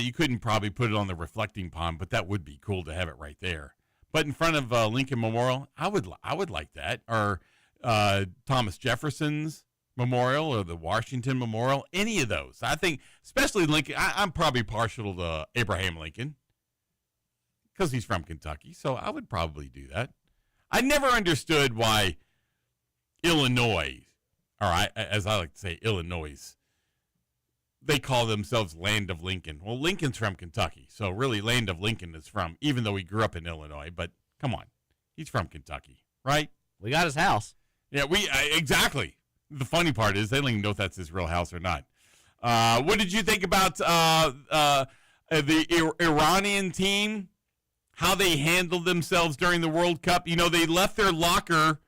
You couldn't probably put it on the reflecting pond, but that would be cool to have it right there. But in front of Lincoln Memorial, I would like that. Or Thomas Jefferson's Memorial or the Washington Memorial, any of those. I think, especially Lincoln, I'm probably partial to Abraham Lincoln because he's from Kentucky, so I would probably do that. I never understood why Illinois, as I like to say, Illinois, they call themselves Land of Lincoln. Well, Lincoln's from Kentucky, so really Land of Lincoln is from, even though he grew up in Illinois, but come on, he's from Kentucky, right? We got his house. Yeah, exactly. The funny part is they don't even know if that's his real house or not. What did you think about the Iranian team? How they handled themselves during the World Cup? You know, they left their locker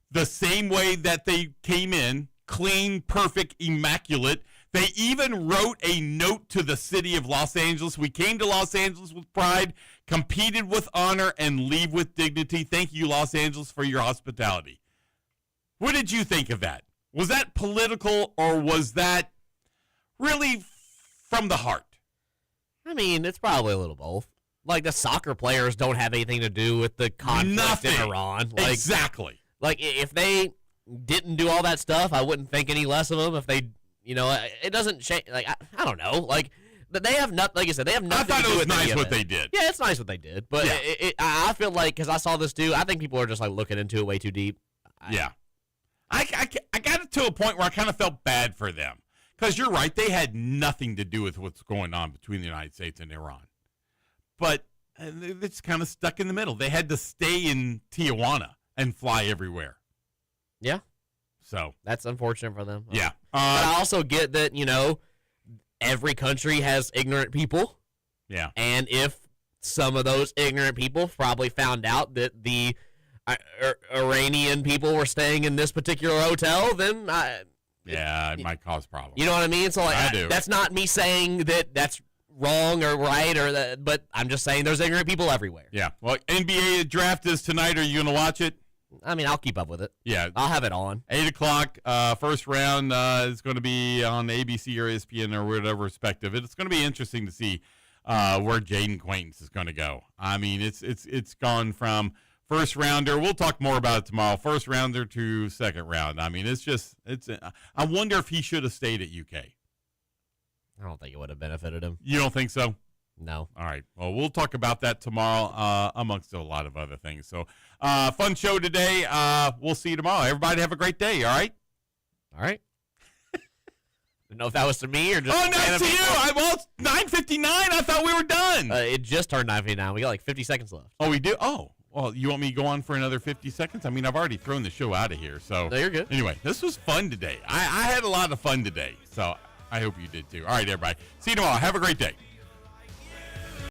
the same way that they came in, clean, perfect, immaculate. They even wrote a note to the city of Los Angeles. We came to Los Angeles with pride, competed with honor, and leave with dignity. Thank you, Los Angeles, for your hospitality. What did you think of that? Was that political or was that really from the heart? I mean, it's probably a little both. Like, the soccer players don't have anything to do with the conflict in Iran. Like, exactly. Like, if they didn't do all that stuff, I wouldn't think any less of them. If they, it doesn't change. Like, I don't know. Like, they have nothing. Like I said, they have nothing. I thought to do it was with nice what they did. Yeah, it's nice what they did. But yeah. I feel like, because I saw this too, I think people are just like looking into it way too deep. Yeah. I got it to a point where I kind of felt bad for them. Because you're right, they had nothing to do with what's going on between the United States and Iran. But they're just kind of stuck in the middle. They had to stay in Tijuana and fly everywhere. Yeah. So that's unfortunate for them. Yeah. But I also get that, every country has ignorant people. Yeah. And if some of those ignorant people probably found out that the Iranian people were staying in this particular hotel, then it might cause problems. You know what I mean? So like, I do. That's not me saying that that's wrong or right but I'm just saying there's ignorant people everywhere. Yeah. Well, NBA draft is tonight. Are you going to watch it? I mean, I'll keep up with it. Yeah. I'll have it on. 8 o'clock, first round is going to be on ABC or ESPN or whatever respective. It's going to be interesting to see where Jaden Quaintance is going to go. I mean, it's gone from first rounder. We'll talk more about it tomorrow. First rounder to second round. I mean, I wonder if he should have stayed at UK. I don't think it would have benefited him. You don't think so? No. All right. Well, we'll talk about that tomorrow, amongst a lot of other things. So, fun show today. We'll see you tomorrow. Everybody have a great day. All right? All right. Didn't know if that was to me or just. Oh, no, to you. Well, it's 9:59. I thought we were done. It just turned 9:59. We got like 50 seconds left. Oh, we do? Oh. Well, you want me to go on for another 50 seconds? I mean, I've already thrown the show out of here. So. No, you're good. Anyway, this was fun today. I had a lot of fun today. So, I hope you did too. All right, everybody. See you tomorrow. Have a great day.